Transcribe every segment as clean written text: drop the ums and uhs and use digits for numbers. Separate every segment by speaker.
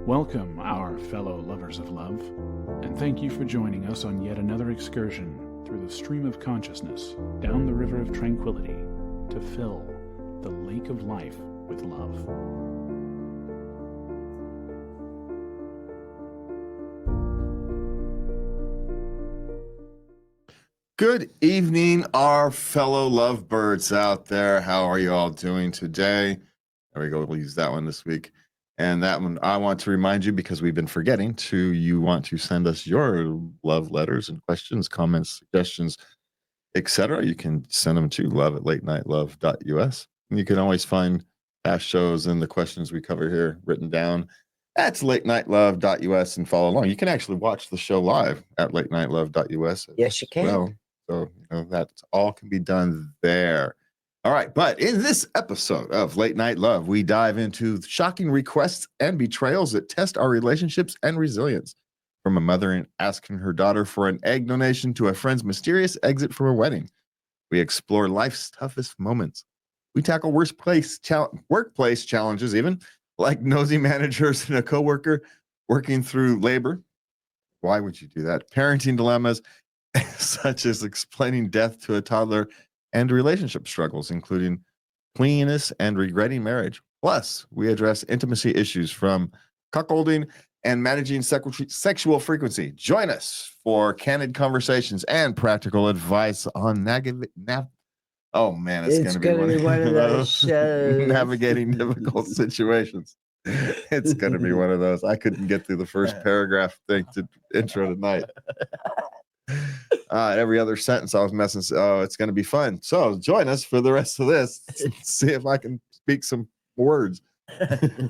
Speaker 1: Welcome, our fellow lovers of love, and thank you for joining us on yet another excursion through the stream of consciousness down the river of tranquility to fill the lake of life with love.
Speaker 2: Good evening, our fellow lovebirds out there. How are you all doing today? There we go. We'll use that one this week. And that one, I want to remind you, because we've been forgetting you want to send us your love letters and questions, comments, suggestions, etc. You can send them to love@latenightLove.us. And you can always find past shows and the questions we cover here written down at latenightLove.us and follow along. You can actually watch the show live at latenightLove.us.
Speaker 3: Yes, you can.
Speaker 2: Well, so that all can be done there. All right, but in this episode of Late Night Love, we dive into shocking requests and betrayals that test our relationships and resilience. From a mother asking her daughter for an egg donation to a friend's mysterious exit from a wedding, we explore life's toughest moments. We tackle workplace challenges, even like nosy managers and a coworker working through labor. Why would you do that? Parenting dilemmas, such as explaining death to a toddler, and relationship struggles, including cleanliness and regretting marriage. Plus, we address intimacy issues from cuckolding and managing sexual frequency. Join us for candid conversations and practical advice on oh man, it's going to be one of those shows. Navigating difficult situations. It's going to be one of those. I couldn't get through the first paragraph thing to intro tonight. Every other sentence I was messing. Oh, it's going to be fun. So join us for the rest of this. See if I can speak some words.
Speaker 3: It's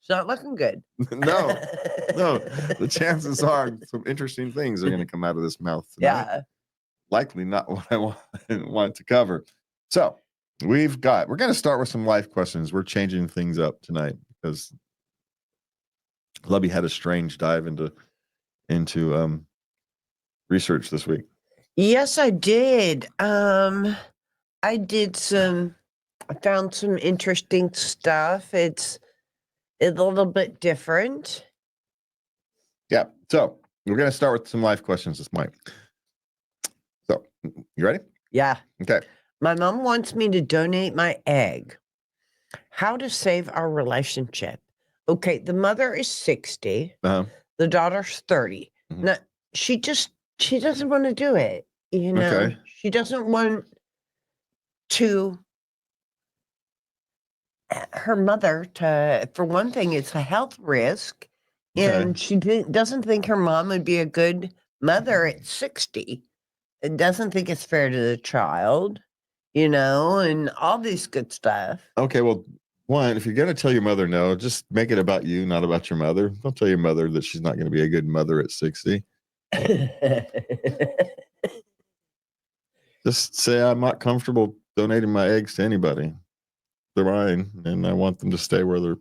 Speaker 3: not looking good.
Speaker 2: No. The chances are some interesting things are going to come out of this mouth tonight.
Speaker 3: Yeah.
Speaker 2: Likely not what I want to cover. So we're going to start with some life questions. We're changing things up tonight because Lubby had a strange dive into research this week.
Speaker 3: Yes, I did. I found some interesting stuff. It's a little bit different.
Speaker 2: Yeah. So we're going to start with some life questions this morning. So you ready?
Speaker 3: Yeah.
Speaker 2: Okay.
Speaker 3: My mom wants me to donate my egg. How to save our relationship? Okay, the mother is 60.
Speaker 2: Uh-huh.
Speaker 3: The daughter's 30.
Speaker 2: Mhm.
Speaker 3: Now, she doesn't want to do it. You know,
Speaker 2: Okay.
Speaker 3: She doesn't want to. Her mother for one thing, it's a health risk, and she doesn't think her mom would be a good mother at 60. It doesn't think it's fair to the child, and all these good stuff.
Speaker 2: Okay, well, one, if you're going to tell your mother no, just make it about you, not about your mother. Don't tell your mother that she's not going to be a good mother at 60. Just say, I'm not comfortable donating my eggs to anybody. They're mine, and I want them to stay where they're,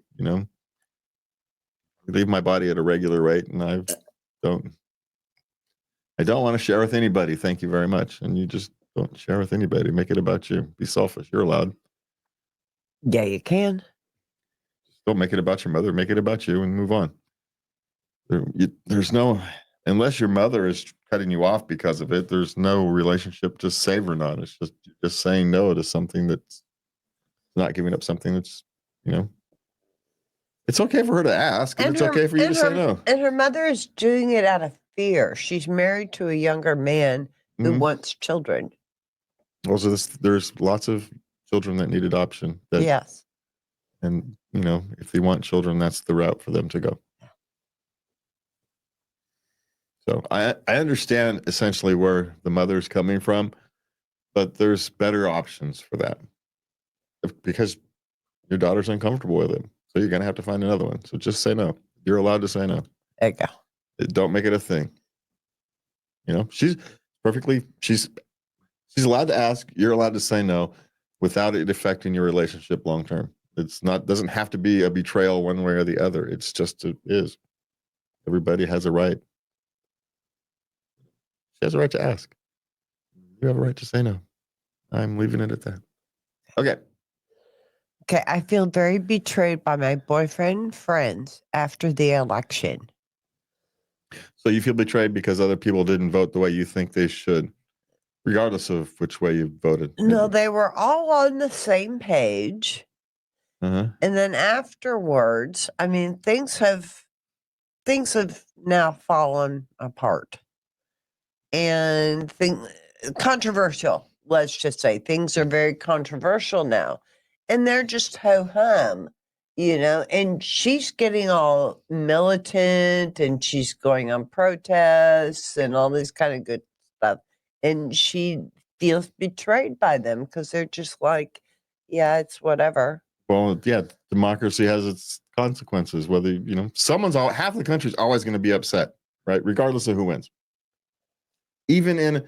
Speaker 2: leave my body at a regular rate, and I don't want to share with anybody. Thank you very much. And you just don't share with anybody. Make it about you. Be selfish. You're allowed.
Speaker 3: Yeah, you can.
Speaker 2: Just don't make it about your mother. Make it about you and move on. There's no, unless your mother is cutting you off because of it, there's no relationship to save or not. It's just saying no to something that's not giving up something that's, it's okay for her to ask, and it's okay for you to say no.
Speaker 3: And her mother is doing it out of fear. She's married to a younger man who wants children.
Speaker 2: Also, there's lots of children that need adoption.
Speaker 3: Yes.
Speaker 2: And, if they want children, that's the route for them to go. So I understand essentially where the mother's coming from, but there's better options for that because your daughter's uncomfortable with it. So you're going to have to find another one. So just say no. You're allowed to say no.
Speaker 3: There you go.
Speaker 2: Don't make it a thing. She's allowed to ask. You're allowed to say no without it affecting your relationship long term. Doesn't have to be a betrayal one way or the other. It's just it is. Everybody has a right. She has a right to ask. You have a right to say no. I'm leaving it at that. Okay.
Speaker 3: Okay, I feel very betrayed by my boyfriend and friends after the election.
Speaker 2: So you feel betrayed because other people didn't vote the way you think they should, regardless of which way you voted.
Speaker 3: No, they were all on the same page.
Speaker 2: Uh-huh.
Speaker 3: And then afterwards, I mean, things have now fallen apart. And controversial, let's just say. Things are very controversial now. And they're just ho-hum, and she's getting all militant and she's going on protests and all this kind of good stuff. And she feels betrayed by them because they're just like, yeah, it's whatever.
Speaker 2: Well, yeah, democracy has its consequences. Whether half the country's always going to be upset, right? Regardless of who wins. Even in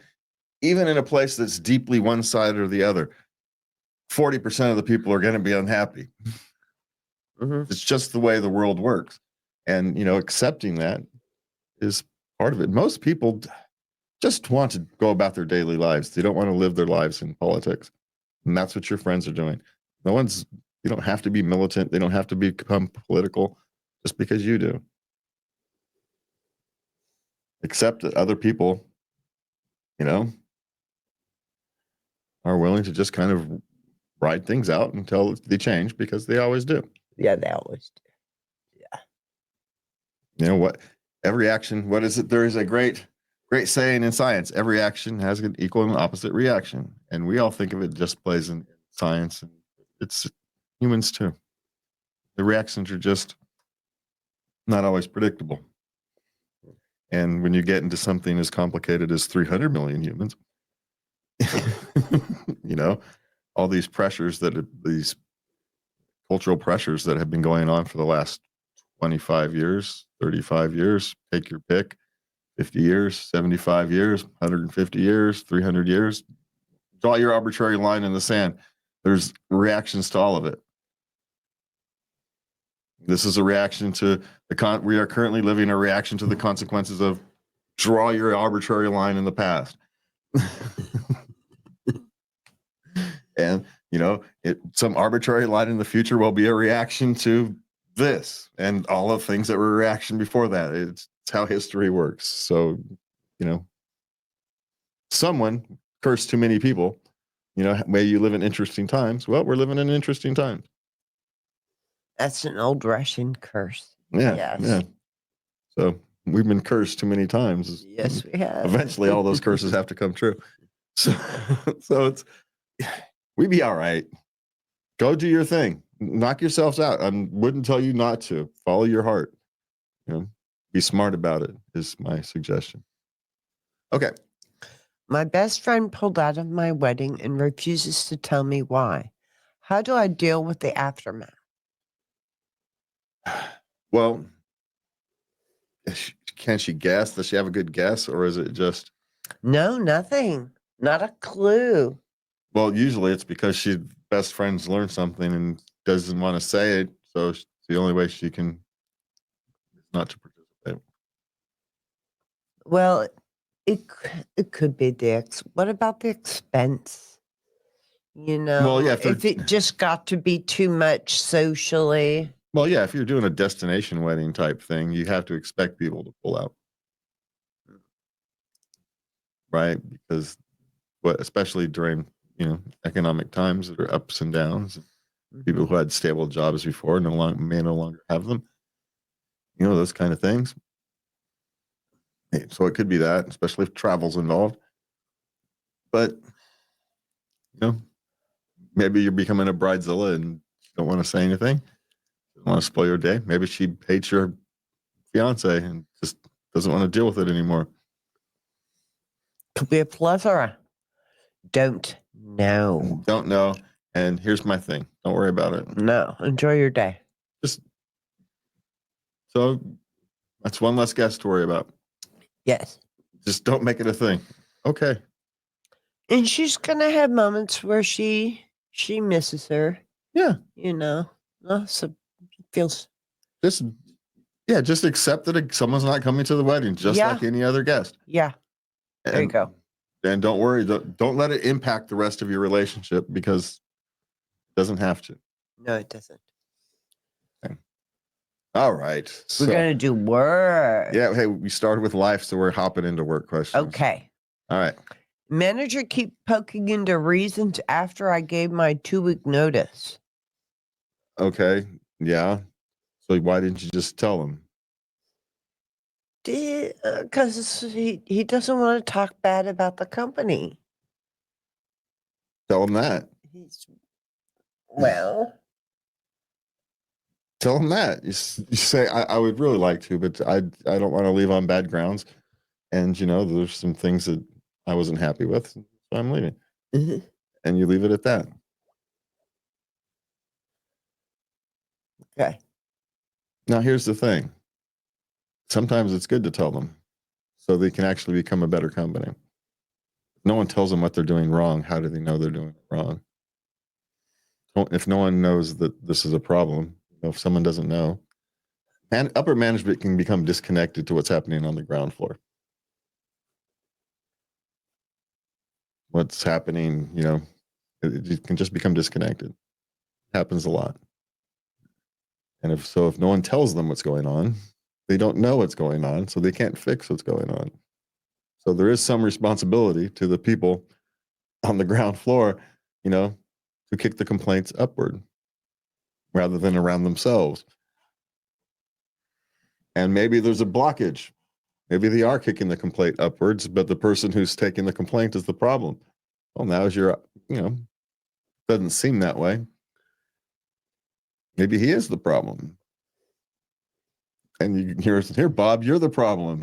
Speaker 2: a place that's deeply one side or the other, 40% of the people are going to be unhappy.
Speaker 3: Mm-hmm.
Speaker 2: It's just the way the world works, and accepting that is part of it. Most people just want to go about their daily lives. They don't want to live their lives in politics, and that's what your friends are doing. You don't have to be militant. They don't have to become political just because you do. Accept that other people, are willing to just kind of ride things out until they change, because they always do.
Speaker 3: Yeah, they always do.
Speaker 2: Every action, what is it? There is a great saying in science: every action has an equal and opposite reaction. And we all think of it just plays in science, and it's humans too. The reactions are just not always predictable. And when you get into something as complicated as 300 million humans, all these pressures these cultural pressures that have been going on for the last 25 years, 35 years, take your pick, 50 years, 75 years, 150 years, 300 years, draw your arbitrary line in the sand. There's reactions to all of it. This is a reaction to we are currently living a reaction to the consequences of draw your arbitrary line in the past. And, some arbitrary line in the future will be a reaction to this and all the things that were a reaction before that. It's how history works. So, someone cursed too many people, may you live in interesting times. Well, we're living in interesting times.
Speaker 3: That's an old Russian curse.
Speaker 2: Yeah.
Speaker 3: Yes.
Speaker 2: Yeah. So we've been cursed too many times.
Speaker 3: Yes, we have.
Speaker 2: Eventually all those curses have to come true. So we'd be all right. Go do your thing. Knock yourselves out. I wouldn't tell you not to. Follow your heart. Be smart about it is my suggestion. Okay.
Speaker 3: My best friend pulled out of my wedding and refuses to tell me why. How do I deal with the aftermath?
Speaker 2: Well, can she guess? Does she have a good guess, or is it just...
Speaker 3: No, nothing. Not a clue.
Speaker 2: Well, usually it's because she best friends learn something and doesn't want to say it, so the only way she can is not to participate.
Speaker 3: Well, it could be what about the expense?
Speaker 2: Well, yeah,
Speaker 3: if it just got to be too much socially.
Speaker 2: Well, yeah, if you're doing a destination wedding type thing, you have to expect people to pull out. Right? Because especially during, economic times that are ups and downs, people who had stable jobs before may no longer have them. Those kind of things. So it could be that, especially if travel's involved. But, maybe you're becoming a bridezilla and you don't want to say anything. Don't want to spoil your day. Maybe she hates your fiance and just doesn't want to deal with it anymore.
Speaker 3: Could be a plethora. Don't know.
Speaker 2: Don't know. And here's my thing. Don't worry about it.
Speaker 3: No. Enjoy your day.
Speaker 2: So that's one less guest to worry about.
Speaker 3: Yes.
Speaker 2: Just don't make it a thing. Okay.
Speaker 3: And she's gonna have moments where she misses her.
Speaker 2: Yeah.
Speaker 3: So it feels.
Speaker 2: Just accept that someone's not coming to the wedding, just like any other guest.
Speaker 3: Yeah. There you go.
Speaker 2: And don't worry. Don't let it impact the rest of your relationship, because it doesn't have to.
Speaker 3: No, it doesn't.
Speaker 2: All right.
Speaker 3: We're
Speaker 2: So,
Speaker 3: gonna do work.
Speaker 2: yeah, hey, we started with life, so we're hopping into work questions.
Speaker 3: Okay.
Speaker 2: All right.
Speaker 3: Manager keep poking into reasons after I gave my 2-week notice.
Speaker 2: Okay. Yeah. So why didn't you just tell them?
Speaker 3: Because he doesn't want to talk bad about the company.
Speaker 2: Tell them that.
Speaker 3: Well,
Speaker 2: Tell them that. You say, I would really like to, but I don't want to leave on bad grounds. And, there's some things that I wasn't happy with, so I'm leaving. And you leave it at that.
Speaker 3: okay.
Speaker 2: Now, here's the thing. Sometimes it's good to tell them so they can actually become a better company. If no one tells them what they're doing wrong, how do they know they're doing it wrong? If no one knows that this is a problem, if someone doesn't know, and upper management can become disconnected to what's happening on the ground floor. What's happening, it can just become disconnected. Happens a lot. And if no one tells them what's going on, they don't know what's going on, so they can't fix what's going on. So there is some responsibility to the people on the ground floor, to kick the complaints upward rather than around themselves. And maybe there's a blockage. Maybe they are kicking the complaint upwards, but the person who's taking the complaint is the problem. Well, now as doesn't seem that way. Maybe he is the problem. And you hear, here, Bob, you're the problem.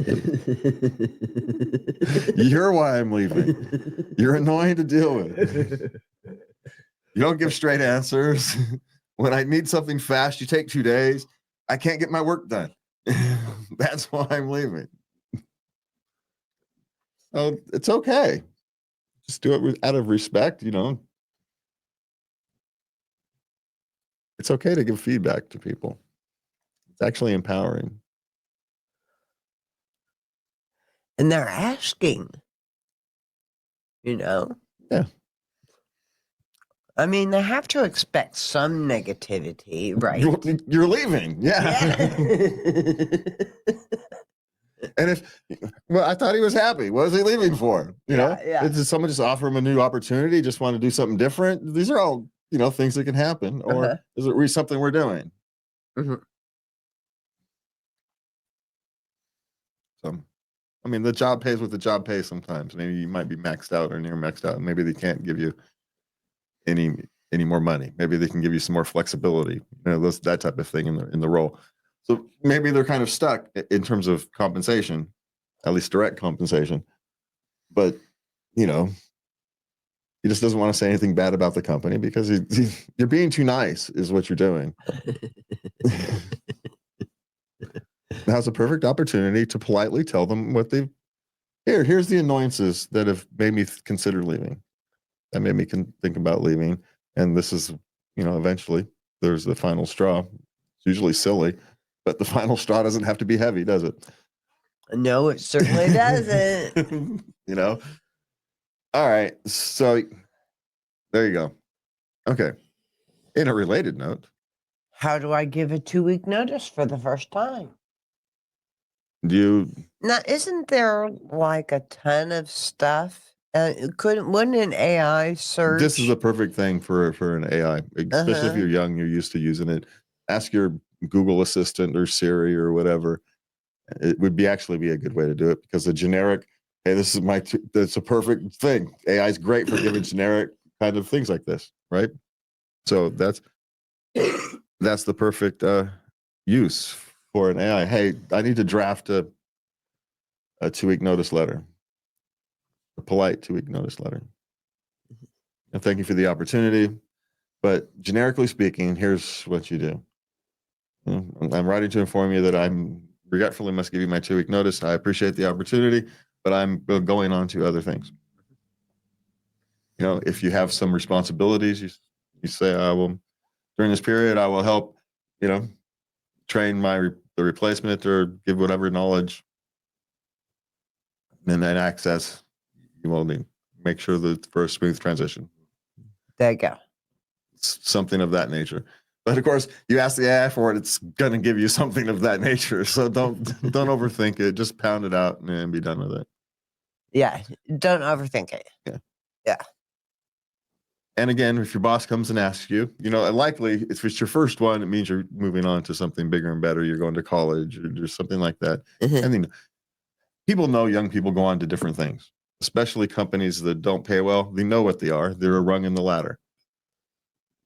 Speaker 2: You're why I'm leaving. You're annoying to deal with. You don't give straight answers. When I need something fast, you take 2 days. I can't get my work done. That's why I'm leaving. So it's okay. Just do it out of respect, It's okay to give feedback to people. It's actually empowering.
Speaker 3: And they're asking,
Speaker 2: Yeah.
Speaker 3: I mean, they have to expect some negativity, right?
Speaker 2: You're leaving. Yeah. And I thought he was happy. What was he leaving for?
Speaker 3: Yeah.
Speaker 2: Did someone just offer him a new opportunity? Just want to do something different? These are all, things that can happen. Or is it something we're doing?
Speaker 3: Mm-hmm.
Speaker 2: So, the job pays what the job pays sometimes. Maybe you might be maxed out or near maxed out. And maybe they can't give you any more money. Maybe they can give you some more flexibility, that type of thing in the role. So maybe they're kind of stuck in terms of compensation, at least direct compensation. But, he just doesn't want to say anything bad about the company because you're being too nice is what you're doing. Now's a perfect opportunity to politely tell them what here's the annoyances that have made me consider leaving. That made me think about leaving. And this is, eventually there's the final straw. It's usually silly, but the final straw doesn't have to be heavy, does it?
Speaker 3: No, it certainly doesn't.
Speaker 2: All right. So there you go. Okay. In a related note.
Speaker 3: How do I give a 2-week notice for the first time? Now, isn't there like a ton of stuff? Wouldn't an AI search?
Speaker 2: This is the perfect thing for an AI, especially if you're young, you're used to using it. Ask your Google Assistant or Siri or whatever. It would actually be a good way to do it because the generic, hey, this is that's a perfect thing. AI is great for giving generic kind of things like this, right? So that's the perfect use for an AI. Hey, I need to draft a 2-week notice letter, a polite 2-week notice letter. And thank you for the opportunity. But generically speaking, here's what you do. I'm writing to inform you that I'm regretfully must give you my 2-week notice. I appreciate the opportunity, but I'm going on to other things. If you have some responsibilities, you say, I will, during this period, I will help, train the replacement or give whatever knowledge and then access you will need. Make sure that for a smooth transition.
Speaker 3: There you go.
Speaker 2: Something of that nature. But of course, you ask the AI for it, it's gonna give you something of that nature. So don't overthink it. Just pound it out and be done with it.
Speaker 3: Yeah, don't overthink it.
Speaker 2: Yeah.
Speaker 3: Yeah.
Speaker 2: And again, if your boss comes and asks you, likely if it's your first one, it means you're moving on to something bigger and better. You're going to college or just something like that. I mean, people know young people go on to different things, especially companies that don't pay well. They know what they are. They're a rung in the ladder.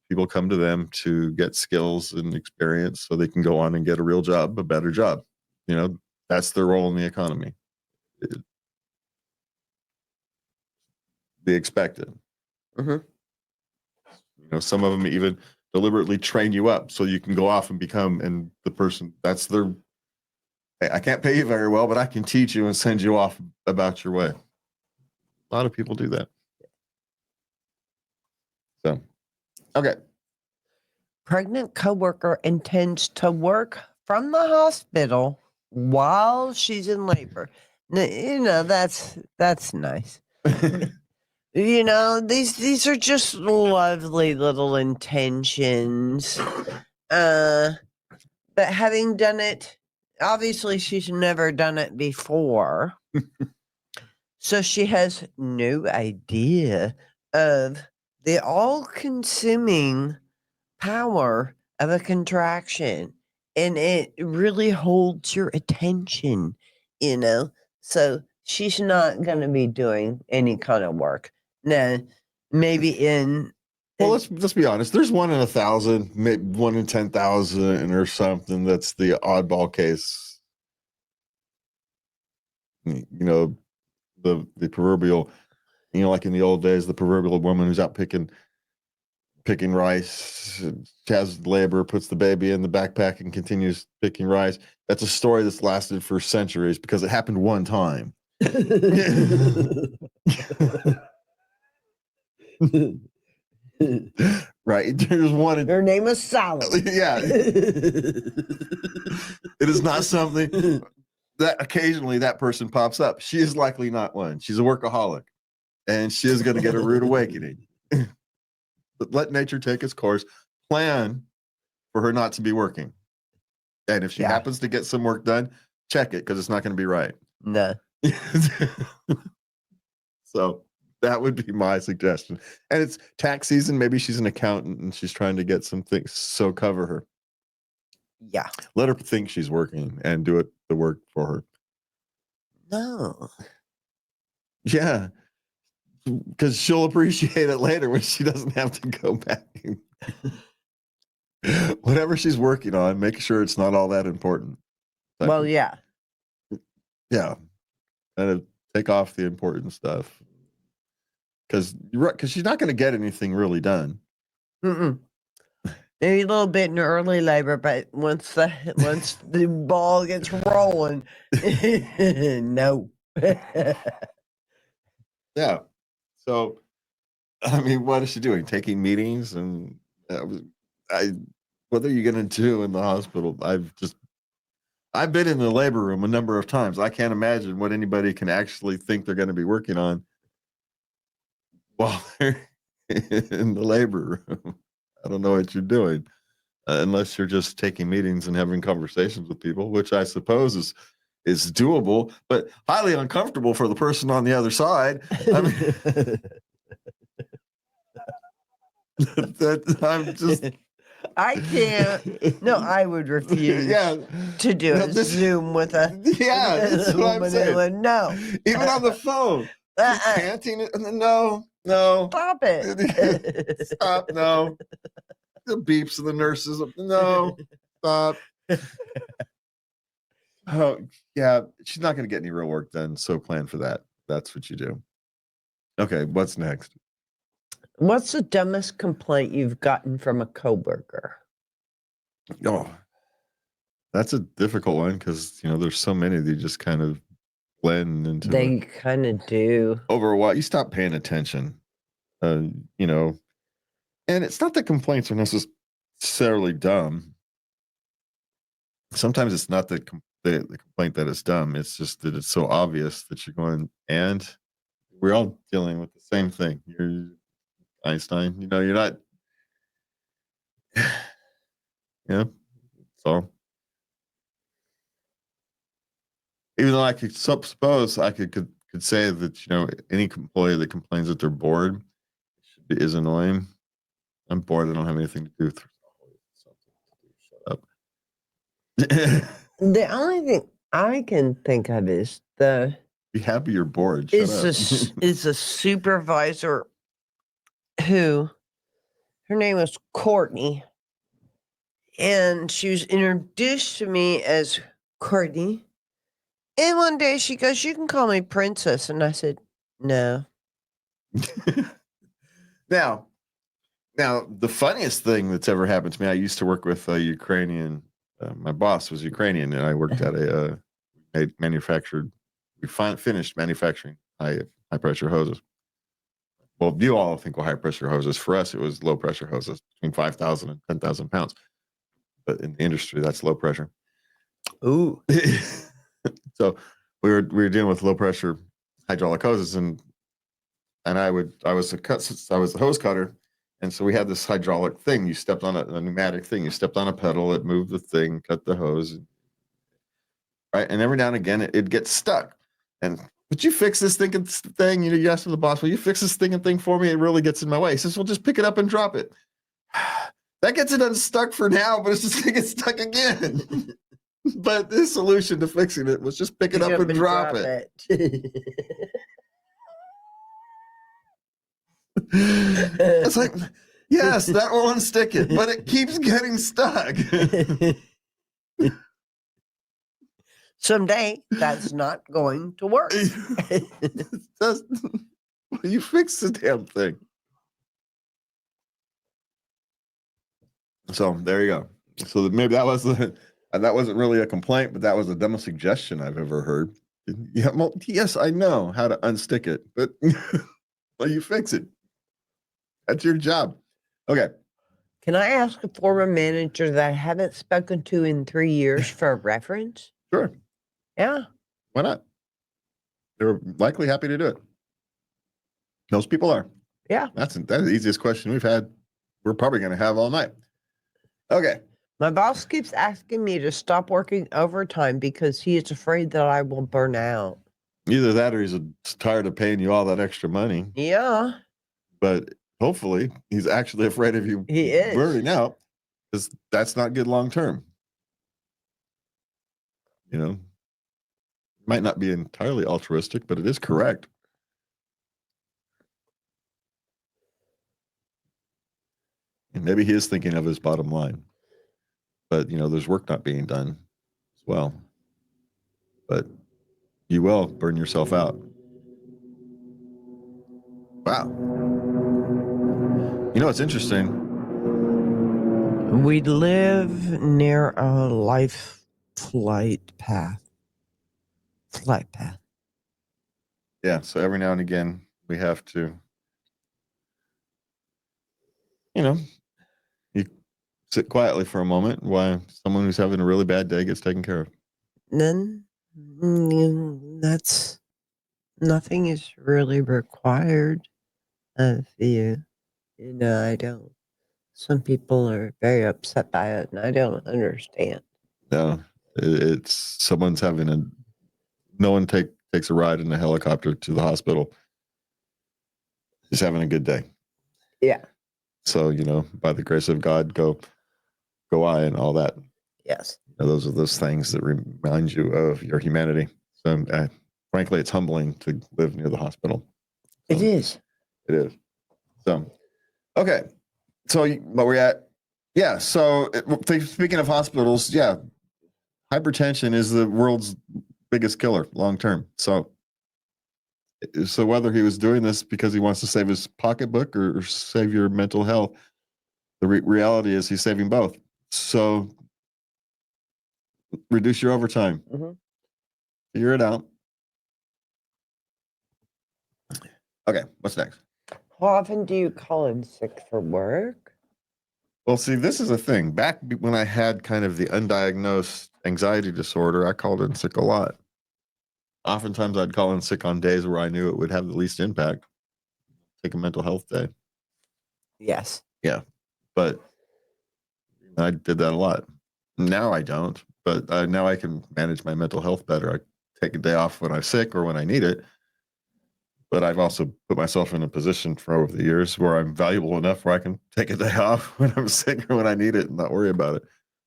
Speaker 2: People come to them to get skills and experience so they can go on and get a real job, a better job. That's their role in the economy. They expect it. Some of them even deliberately train you up so you can go off and become, and the person, that's their, I can't pay you very well, but I can teach you and send you off about your way. A lot of people do that. So, okay.
Speaker 3: Pregnant coworker intends to work from the hospital while she's in labor. That's nice. These are just lovely little intentions. But having done it, obviously she's never done it before. So she has no idea of the all-consuming power of a contraction. And it really holds your attention, So she's not going to be doing any kind of work. Now, maybe
Speaker 2: well, let's be honest. There's 1 in 1,000, maybe 1 in 10,000 or something. That's the oddball case. The proverbial, like in the old days, the proverbial woman who's out picking rice, has labor, puts the baby in the backpack and continues picking rice. That's a story that's lasted for centuries because it happened one time. Right. There's one.
Speaker 3: Her name is Sally.
Speaker 2: Yeah. It is not something that occasionally that person pops up. She is likely not one. She's a workaholic and she is going to get a rude awakening. But let nature take its course. Plan for her not to be working. And if she happens to get some work done, check it because it's not going to be right.
Speaker 3: No.
Speaker 2: So that would be my suggestion. And it's tax season. Maybe she's an accountant and she's trying to get some things. So cover her.
Speaker 3: Yeah.
Speaker 2: Let her think she's working and do the work for her.
Speaker 3: No.
Speaker 2: Yeah. Because she'll appreciate it later when she doesn't have to go back. Whatever she's working on, make sure it's not all that important.
Speaker 3: Well, yeah.
Speaker 2: Yeah. And take off the important stuff. Because she's not going to get anything really done.
Speaker 3: Maybe a little bit in early labor, but once the ball gets rolling, no.
Speaker 2: Yeah. So, I mean, what is she doing? Taking meetings and what are you going to do in the hospital? I've been in the labor room a number of times. I can't imagine what anybody can actually think they're going to be working on while they're in the labor room. I don't know what you're doing unless you're just taking meetings and having conversations with people, which I suppose is doable, but highly uncomfortable for the person on the other side. I mean, I'm just.
Speaker 3: I can't. No, I would refuse to do a Zoom with a.
Speaker 2: Yeah, that's what I'm saying.
Speaker 3: No.
Speaker 2: Even on the phone. Panting. No.
Speaker 3: Stop it.
Speaker 2: Stop. No. The beeps of the nurses. No. Stop. Oh, yeah. She's not going to get any real work done. So plan for that. That's what you do. Okay. What's next?
Speaker 3: What's the dumbest complaint you've gotten from a coworker?
Speaker 2: Oh, that's a difficult one because, there's so many that you just kind of blend into.
Speaker 3: They kind of do.
Speaker 2: Over a while, you stop paying attention, and it's not that complaints are necessarily dumb. Sometimes it's not the complaint that it's dumb. It's just that it's so obvious that you're going, and we're all dealing with the same thing. You're Einstein, you're not. Yeah. So even though I could suppose I could say that, any employee that complains that they're bored is annoying. I'm bored. I don't have anything to do. Shut up.
Speaker 3: The only thing I can think of is
Speaker 2: Be happy you're bored. Shut up.
Speaker 3: is a supervisor who, her name was Courtney, and she was introduced to me as Courtney. And one day she goes, "You can call me Princess," and I said, "No."
Speaker 2: Now, the funniest thing that's ever happened to me, I used to work with a Ukrainian. My boss was Ukrainian, and I worked at a finished manufacturing high pressure hoses. Well, you all think were high pressure hoses. For us, it was low pressure hoses between 5,000 and 10,000 pounds. But in the industry, that's low pressure.
Speaker 3: Ooh.
Speaker 2: So we were dealing with low pressure hydraulic hoses, and I was the hose cutter, and so we had this hydraulic thing. You stepped on a pneumatic thing. You stepped on a pedal, it moved the thing, cut the hose, right? And every now and again, it gets stuck. And would you fix this thing? You asked the boss, will you fix this thing for me? It really gets in my way. He says, well, just pick it up and drop it. That gets it unstuck for now, but it's just going to get stuck again. But this solution to fixing it was just pick it up and drop it. It's like, yes, that will unstick it, but it keeps getting stuck.
Speaker 3: Someday that's not going to work.
Speaker 2: You fix the damn thing. So there you go. So maybe that wasn't really a complaint, but that was the dumbest suggestion I've ever heard. Yeah, well, yes, I know how to unstick it, but well, you fix it. That's your job. Okay.
Speaker 3: Can I ask a former manager that I haven't spoken to in 3 years for a reference?
Speaker 2: Sure.
Speaker 3: Yeah.
Speaker 2: Why not? They're likely happy to do it. Most people are.
Speaker 3: Yeah.
Speaker 2: That's the easiest question we've had. We're probably going to have all night. Okay.
Speaker 3: My boss keeps asking me to stop working overtime because he is afraid that I will burn out.
Speaker 2: Either that or he's tired of paying you all that extra money.
Speaker 3: Yeah.
Speaker 2: But hopefully he's actually afraid of you burning out, because that's not good long term. Might not be entirely altruistic, but it is correct. And maybe he is thinking of his bottom line. But, there's work not being done as well. But you will burn yourself out. Wow. It's interesting.
Speaker 3: We live near a flight path.
Speaker 2: Yeah, so every now and again, we have to, you sit quietly for a moment while someone who's having a really bad day gets taken care of.
Speaker 3: Then nothing is really required of you. I don't. Some people are very upset by it, and I don't understand.
Speaker 2: No, it's someone's no one takes a ride in a helicopter to the hospital. Just having a good day.
Speaker 3: Yeah.
Speaker 2: So, by the grace of God, go I and all that.
Speaker 3: Yes.
Speaker 2: Those are those things that remind you of your humanity. So, frankly, it's humbling to live near the hospital. So,
Speaker 3: it is.
Speaker 2: It is. So, okay. So, what we're at? Yeah. So, speaking of hospitals, yeah, hypertension is the world's biggest killer long term. So whether he was doing this because he wants to save his pocketbook or save your mental health, the reality is he's saving both. So reduce your overtime.
Speaker 3: Mm-hmm.
Speaker 2: Figure it out. Okay, what's next?
Speaker 3: How often do you call in sick for work?
Speaker 2: Well, see, this is a thing. Back when I had kind of the undiagnosed anxiety disorder, I called in sick a lot. Oftentimes I'd call in sick on days where I knew it would have the least impact. Take a mental health day.
Speaker 3: Yes.
Speaker 2: Yeah. But, I did that a lot. Now I don't, but now I can manage my mental health better. I take a day off when I'm sick or when I need it. But I've also put myself in a position for over the years where I'm valuable enough where I can take a day off when I'm sick or when I need it and not worry about it.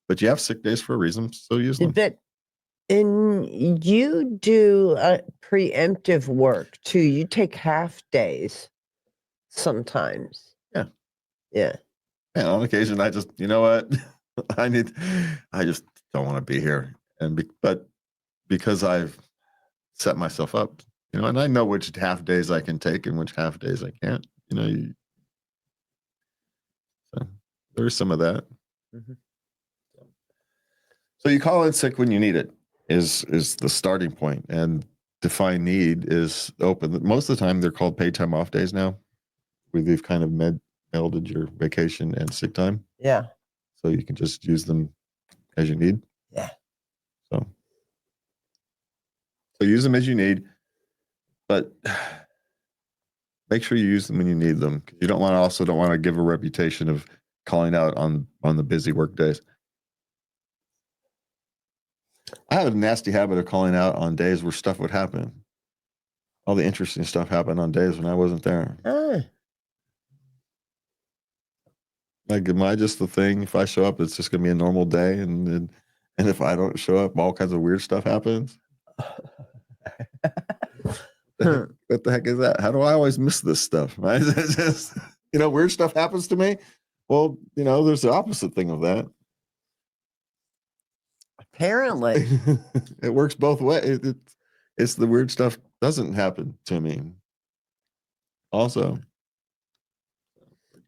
Speaker 2: But you have sick days for a reason, so use them.
Speaker 3: But and you do preemptive work too. You take half days sometimes.
Speaker 2: Yeah.
Speaker 3: Yeah.
Speaker 2: And on occasion, I just, you know what, I just don't want to be here. But because I've set myself up, and I know which half days I can take and which half days I can't. So there's some of that.
Speaker 3: Mm-hmm.
Speaker 2: So you call in sick when you need it is the starting point, and define need is open. Most of the time, they're called paid time off days now. We've kind of melded your vacation and sick time.
Speaker 3: Yeah.
Speaker 2: So you can just use them as you need.
Speaker 3: Yeah.
Speaker 2: So use them as you need, but make sure you use them when you need them. You don't want to give a reputation of calling out on the busy work days. I have a nasty habit of calling out on days where stuff would happen. All the interesting stuff happened on days when I wasn't there. Like, am I just the thing? If I show up, it's just going to be a normal day, and if I don't show up, all kinds of weird stuff happens. What the heck is that? How do I always miss this stuff? Right? It's just, weird stuff happens to me. Well, there's the opposite thing of that.
Speaker 3: Apparently,
Speaker 2: it works both ways. It's the weird stuff doesn't happen to me. Also,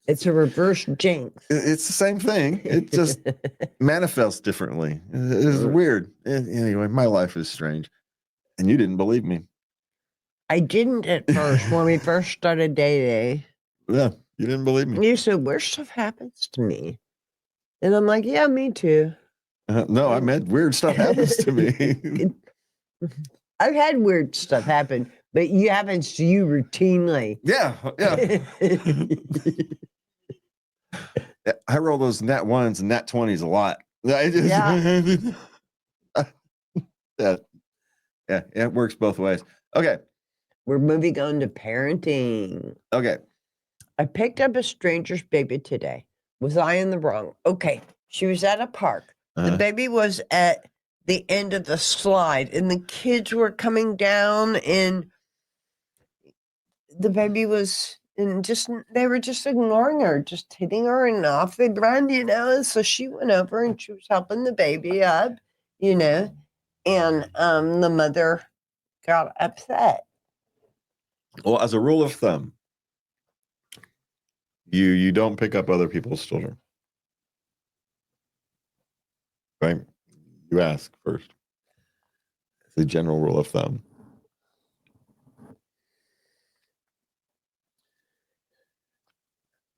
Speaker 3: it's a reverse jinx.
Speaker 2: It's the same thing. It just manifests differently. It's weird. Anyway, my life is strange, and you didn't believe me.
Speaker 3: I didn't at first when we first started dating.
Speaker 2: Yeah, you didn't believe me.
Speaker 3: You said, weird stuff happens to me. And I'm like, yeah, me too.
Speaker 2: No, I meant weird stuff happens to me.
Speaker 3: I've had weird stuff happen, but it happens to you routinely.
Speaker 2: Yeah. I roll those nat 1s and nat 20s a lot. Yeah, it works both ways. Okay.
Speaker 3: We're moving on to parenting.
Speaker 2: Okay.
Speaker 3: I picked up a stranger's baby today. Was I in the wrong? Okay. She was at a park. The baby was at the end of the slide, and the kids were coming down, and the baby was, and they were just ignoring her, just hitting her, and off they'd run, And so she went over and she was helping the baby up, and the mother got upset.
Speaker 2: Well, as a rule of thumb, you don't pick up other people's children. Right? You ask first. It's a general rule of thumb.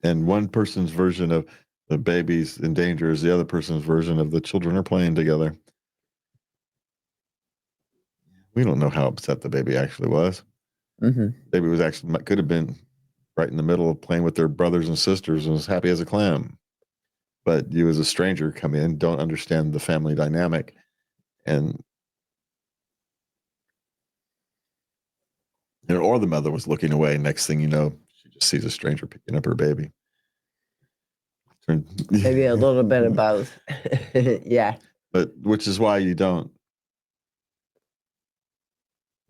Speaker 2: And one person's version of the baby's in danger is the other person's version of the children are playing together. We don't know how upset the baby actually was.
Speaker 3: Mm-hmm.
Speaker 2: Baby could have been right in the middle of playing with their brothers and sisters and was happy as a clam. But you as a stranger come in, don't understand the family dynamic, and or the mother was looking away. Next thing you know, she just sees a stranger picking up her baby.
Speaker 3: Maybe a little bit of both. Yeah.
Speaker 2: But which is why you don't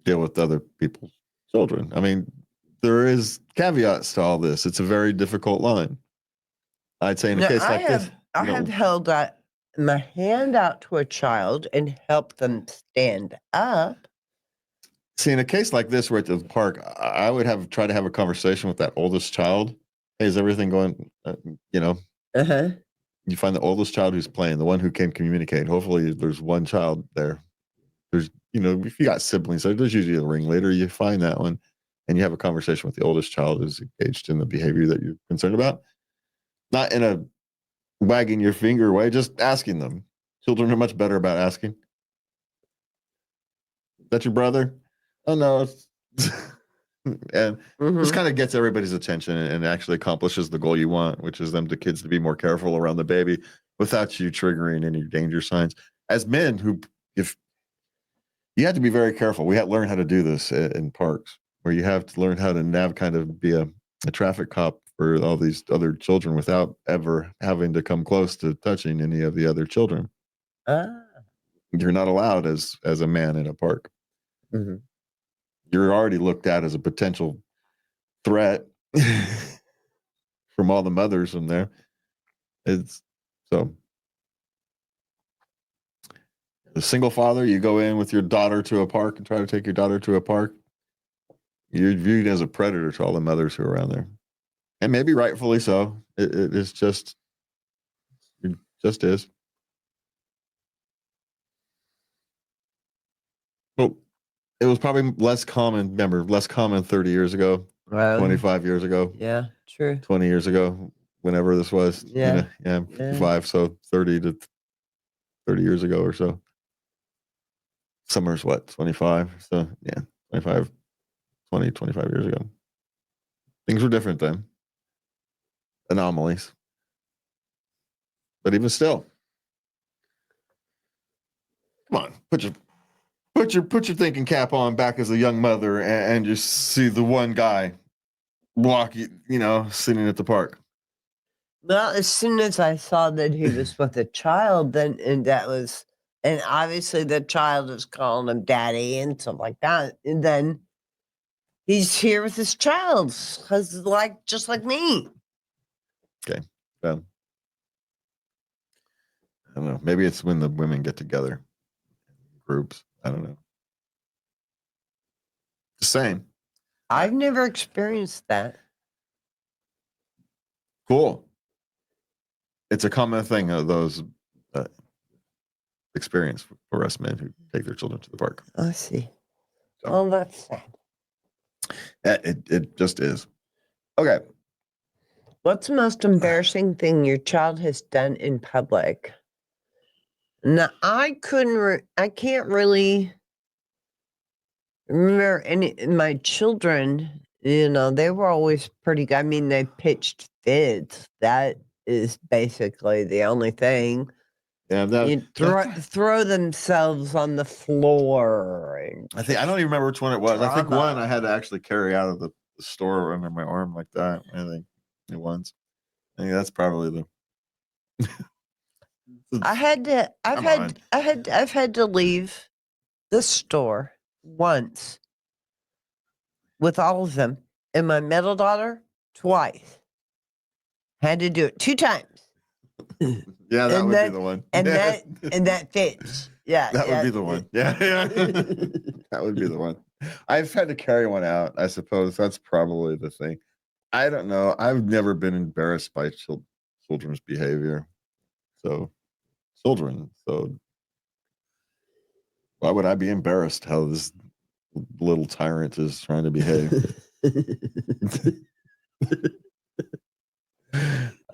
Speaker 2: deal with other people's children. I mean, there is caveats to all this. It's a very difficult line. I'd say in a case like this.
Speaker 3: I have held my hand out to a child and helped them stand up.
Speaker 2: See, in a case like this, where at the park, I would try to have a conversation with that oldest child. Hey, is everything going? You find the oldest child who's playing, the one who can communicate. Hopefully, there's one child there. There's, if you got siblings, there's usually a ringleader. You find that one, and you have a conversation with the oldest child who's engaged in the behavior that you're concerned about. Not in a wagging your finger way, just asking them. Children are much better about asking. Is that your brother? Oh, no. And this kind of gets everybody's attention and actually accomplishes the goal you want, which is kids to be more careful around the baby without you triggering any danger signs. As men, if you have to be very careful. We have to learn how to do this in parks, where you have to learn how to kind of be a traffic cop for all these other children without ever having to come close to touching any of the other children. You're not allowed as a man in a park.
Speaker 3: Mm-hmm.
Speaker 2: You're already looked at as a potential threat from all the mothers in there. It's so. A single father, you go in with your daughter to a park and try to take your daughter to a park, you're viewed as a predator to all the mothers who are around there. And maybe rightfully so. It is just, it just is. Well, it was probably less common 30 years ago, 25 years ago.
Speaker 3: Yeah, true.
Speaker 2: 20 years ago, whenever this was.
Speaker 3: Yeah.
Speaker 2: 55, so 30 to 30 years ago or so. Summer's what, 25? So, 25 years ago. Things were different then. Anomalies. But even still, come on, put your thinking cap on back as a young mother and just see the one guy sitting at the park.
Speaker 3: Well, as soon as I saw that he was with a child, and obviously the child is calling him daddy and stuff like that, and then he's here with his child, just like me.
Speaker 2: Okay, well, I don't know. Maybe it's when the women get together, groups. I don't know. Just saying.
Speaker 3: I've never experienced that.
Speaker 2: Cool. It's a common thing of those experience for us men who take their children to the park.
Speaker 3: I see.
Speaker 2: So.
Speaker 3: Oh, that's sad.
Speaker 2: It just is. Okay.
Speaker 3: What's the most embarrassing thing your child has done in public? Now, I can't really remember my children, they were always pretty good. I mean, they pitched fits. That is basically the only thing.
Speaker 2: Yeah,
Speaker 3: you throw themselves on the floor.
Speaker 2: I don't even remember which one it was. I think one I had to actually carry out of the store under my arm like that. I think it was. I think that's probably the.
Speaker 3: I've had to leave the store once with all of them, and my middle daughter twice. Had to do it 2 times.
Speaker 2: Yeah, that would be the one.
Speaker 3: And that fits. Yeah.
Speaker 2: That would be the one. Yeah. That would be the one. I've had to carry one out, I suppose. That's probably the thing. I don't know. I've never been embarrassed by children's behavior. So, children. So, why would I be embarrassed how this little tyrant is trying to behave?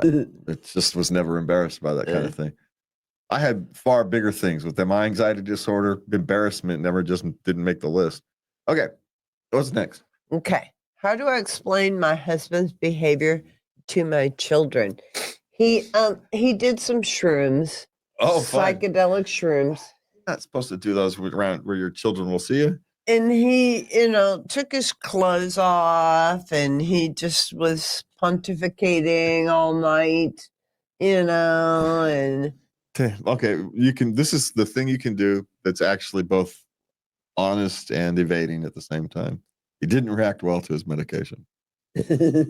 Speaker 2: It just was never embarrassed by that kind of thing. I had far bigger things with them. My anxiety disorder, embarrassment didn't make the list. Okay. What's next?
Speaker 3: Okay. How do I explain my husband's behavior to my children? He did some shrooms.
Speaker 2: Oh,
Speaker 3: psychedelic shrooms.
Speaker 2: You're not supposed to do those around where your children will see you.
Speaker 3: And he, took his clothes off and he just was pontificating all night, and.
Speaker 2: Okay, this is the thing you can do that's actually both honest and evading at the same time. He didn't react well to his medication.
Speaker 3: He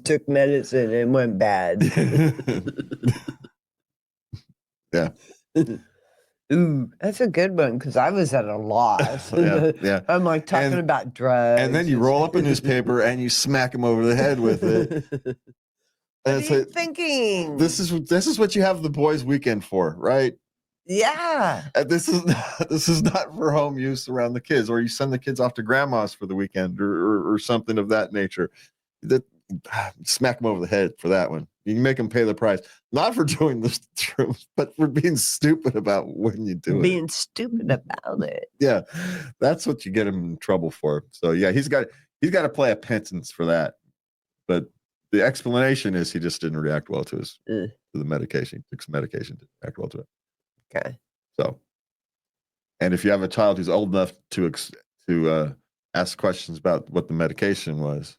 Speaker 3: took medicine and went bad.
Speaker 2: Yeah.
Speaker 3: Ooh, that's a good one because I was at a loss.
Speaker 2: Yeah.
Speaker 3: I'm like talking about drugs.
Speaker 2: And then you roll up a newspaper and you smack him over the head with it.
Speaker 3: What are you thinking?
Speaker 2: This is what you have the boys' weekend for, right?
Speaker 3: Yeah.
Speaker 2: This is not for home use around the kids, or you send the kids off to grandma's for the weekend or something of that nature. That smack them over the head for that one. You can make them pay the price, not for doing the shrooms, but for being stupid about when you do it.
Speaker 3: Being stupid about it.
Speaker 2: Yeah, that's what you get him in trouble for. So yeah, he's got to play a penance for that. But The explanation is he just didn't react well to
Speaker 3: Mm.
Speaker 2: to the medication. He took some medication, didn't react well to it.
Speaker 3: Okay.
Speaker 2: So, and if you have a child who's old enough to ask questions about what the medication was,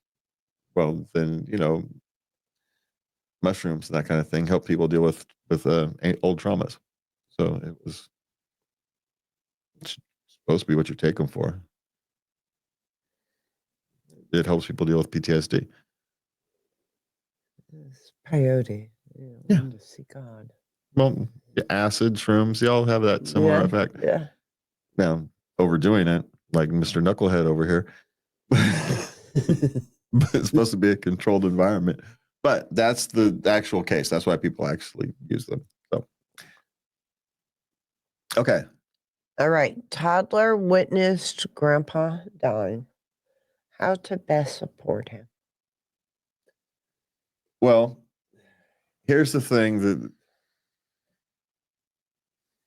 Speaker 2: well, then mushrooms and that kind of thing help people deal with old traumas. So it's supposed to be what you take them for. It helps people deal with PTSD.
Speaker 3: It's peyote.
Speaker 2: Yeah.
Speaker 3: To see God.
Speaker 2: Well, acid, shrooms, they all have that similar effect.
Speaker 3: Yeah.
Speaker 2: Now, overdoing it, like Mr. Knucklehead over here, but it's supposed to be a controlled environment. But that's the actual case. That's why people actually use them. So, okay.
Speaker 3: All right. Toddler witnessed grandpa dying. How to best support him?
Speaker 2: Well, here's the thing that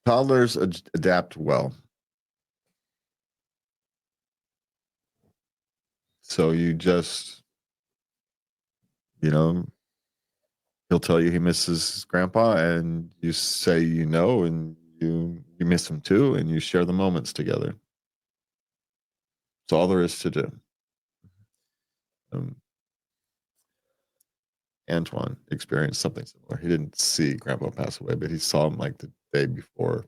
Speaker 2: toddlers adapt well. So you just, he'll tell you he misses his grandpa, and you say and you miss him too, and you share the moments together. That's all there is to do. Antoine experienced something similar. He didn't see grandpa pass away, but he saw him like the day before,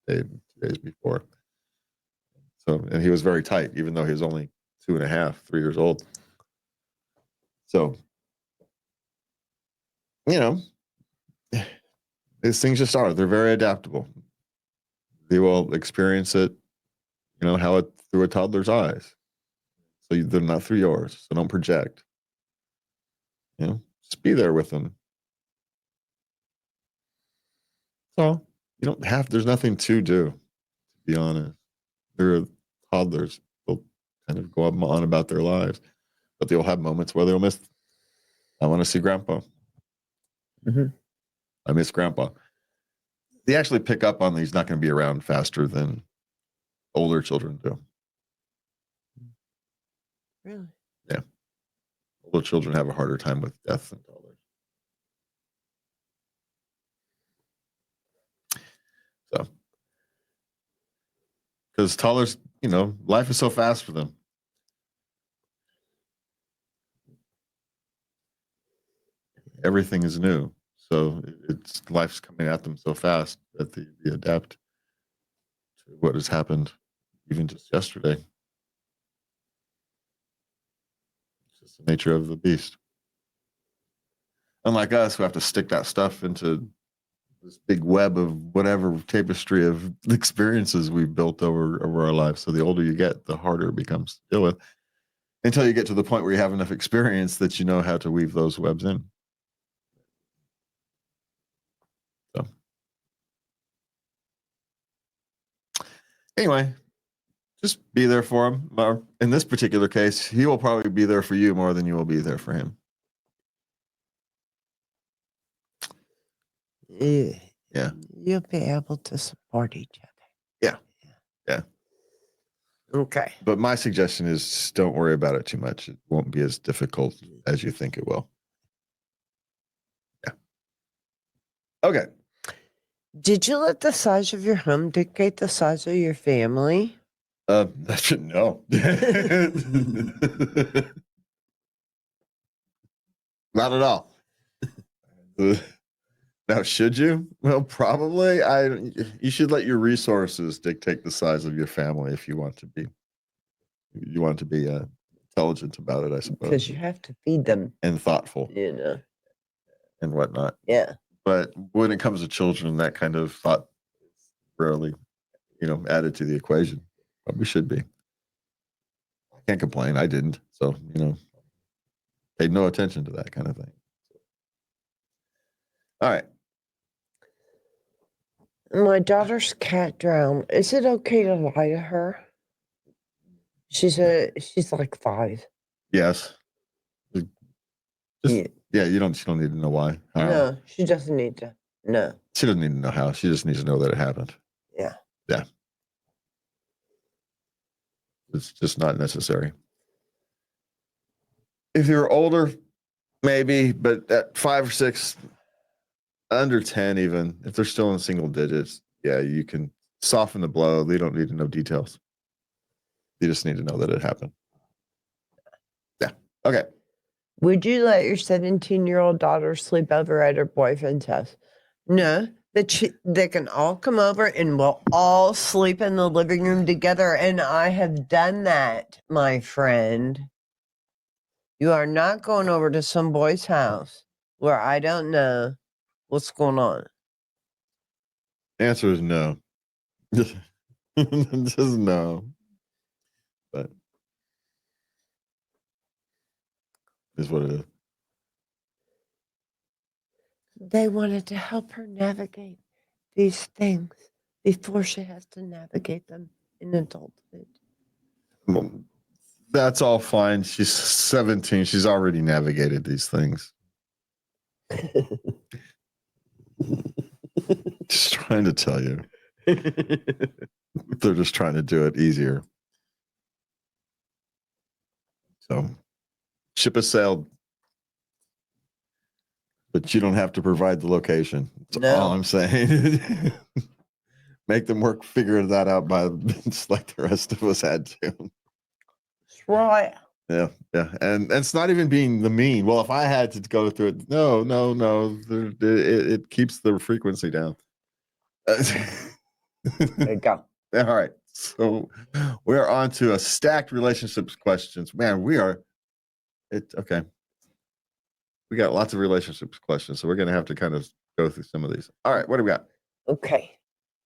Speaker 2: 2 days before. So, and he was very tight, even though he was only 2.5, 3 years old. So, these things just are. They're very adaptable. They will experience it, how it through a toddler's eyes. So they're not through yours. So don't project. Just be there with them. So you don't have. There's nothing to do. To be honest, they're toddlers. They'll kind of go on about their lives, but they'll have moments where they'll miss. I want to see grandpa.
Speaker 3: Mm-hmm.
Speaker 2: I miss grandpa. They actually pick up on he's not going to be around faster than older children do.
Speaker 3: Really?
Speaker 2: Yeah. Older children have a harder time with death than toddlers. So, because toddlers, life is so fast for them. Everything is new. So life's coming at them so fast that they adapt to what has happened even just yesterday. It's just the nature of the beast. Unlike us, who have to stick that stuff into this big web of whatever tapestry of experiences we've built over our lives. So the older you get, the harder it becomes to deal with, until you get to the point where you have enough experience that you know how to weave those webs in. So anyway, just be there for him. Or in this particular case, he will probably be there for you more than you will be there for him. Yeah.
Speaker 3: You'll be able to support each other.
Speaker 2: Yeah.
Speaker 3: Okay.
Speaker 2: But my suggestion is just don't worry about it too much. It won't be as difficult as you think it will. Yeah. Okay.
Speaker 3: Did you let the size of your home dictate the size of your family?
Speaker 2: No. Not at all. Now, should you? Well, probably. You should let your resources dictate the size of your family if you want to be. You want to be intelligent about it, I suppose.
Speaker 3: Because you have to feed them.
Speaker 2: And thoughtful. And whatnot.
Speaker 3: Yeah.
Speaker 2: But when it comes to children, that kind of thought is rarely, added to the equation. Probably should be. I can't complain. I didn't. So, paid no attention to that kind of thing. All right.
Speaker 3: My daughter's cat drowned. Is it okay to lie to her? She's like 5.
Speaker 2: Yes. You don't need to know why. How.
Speaker 3: No, she doesn't need to. No.
Speaker 2: She doesn't need to know how. She just needs to know that it happened.
Speaker 3: Yeah.
Speaker 2: Yeah. It's just not necessary. If you're older, Maybe, but at 5 or 6, under 10 even, if they're still in single digits, yeah, you can soften the blow. You don't need to know details. You just need to know that it happened. Yeah. Okay.
Speaker 3: Would you let your 17-year-old daughter sleep over at her boyfriend's house? No, they can all come over and we'll all sleep in the living room together. And I have done that, my friend. You are not going over to some boy's house where I don't know what's going on.
Speaker 2: Answer is no. Just no. But is what it is.
Speaker 3: They wanted to help her navigate these things before she has to navigate them in adulthood.
Speaker 2: Well, that's all fine. She's 17. She's already navigated these things. Just trying to tell you. They're just trying to do it easier. So, ship has sailed. But you don't have to provide the location. That's all I'm saying. Make them work, figure that out by just like the rest of us had to.
Speaker 3: That's right.
Speaker 2: Yeah. And it's not even being the mean. Well, if I had to go through it, no. It keeps the frequency down.
Speaker 3: There you go.
Speaker 2: All right. So we're on to a stacked relationships questions. Man, okay. We got lots of relationships questions, so we're going to have to kind of go through some of these. All right, what do we got?
Speaker 3: Okay.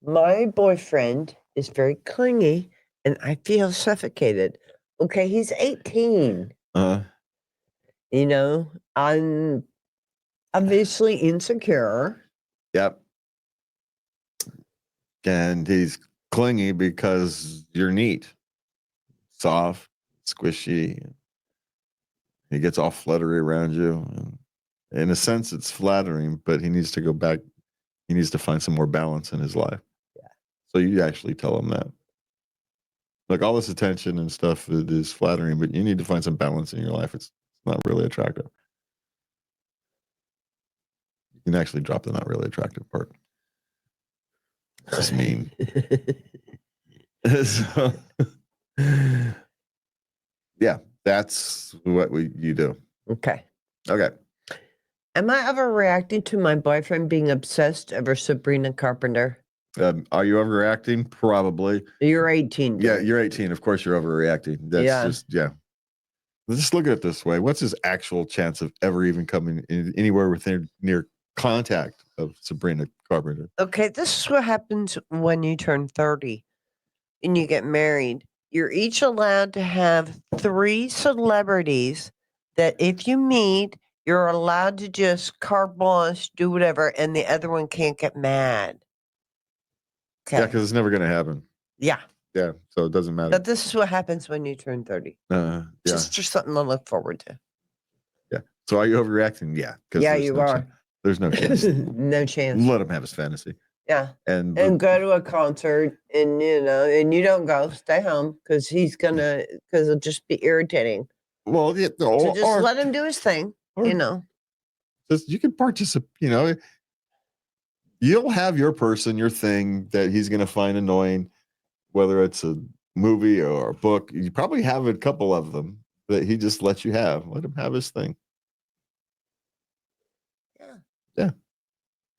Speaker 3: My boyfriend is very clingy and I feel suffocated. Okay, he's 18. You know, I'm obviously insecure.
Speaker 2: Yep. And he's clingy because you're neat, soft, squishy. He gets all fluttery around you. And in a sense, it's flattering, but he needs to go back. He needs to find some more balance in his life.
Speaker 3: Yeah.
Speaker 2: So you actually tell him that. Like all this attention and stuff is flattering, but you need to find some balance in your life. It's not really attractive. You can actually drop the not really attractive part. That's mean. So, yeah, that's what you do.
Speaker 3: Okay.
Speaker 2: Okay.
Speaker 3: Am I overreacting to my boyfriend being obsessed over Sabrina Carpenter?
Speaker 2: Are you overreacting? Probably.
Speaker 3: You're 18.
Speaker 2: Yeah, you're 18. Of course you're overreacting. That's just. Let's look at it this way. What's his actual chance of ever even coming anywhere within near contact of Sabrina Carpenter?
Speaker 3: Okay, this is what happens when you turn 30 and you get married. You're each allowed to have 3 celebrities that if you meet, you're allowed to just carte blanche, do whatever, and the other one can't get mad. Okay.
Speaker 2: Yeah, because it's never going to happen.
Speaker 3: Yeah.
Speaker 2: Yeah, so it doesn't matter.
Speaker 3: But this is what happens when you turn 30.
Speaker 2: Yeah.
Speaker 3: Just something to look forward to.
Speaker 2: Yeah. So are you overreacting? Yeah.
Speaker 3: Yeah, you are.
Speaker 2: There's no chance.
Speaker 3: No chance.
Speaker 2: Let him have his fantasy.
Speaker 3: Yeah.
Speaker 2: And
Speaker 3: go to a concert and, and you don't go, stay home because it'll just be irritating.
Speaker 2: Well, yeah,
Speaker 3: So just let him do his thing,
Speaker 2: Just you can participate, you'll have your person, your thing that he's going to find annoying, whether it's a movie or a book. You probably have a couple of them that he just lets you have. Let him have his thing. Yeah.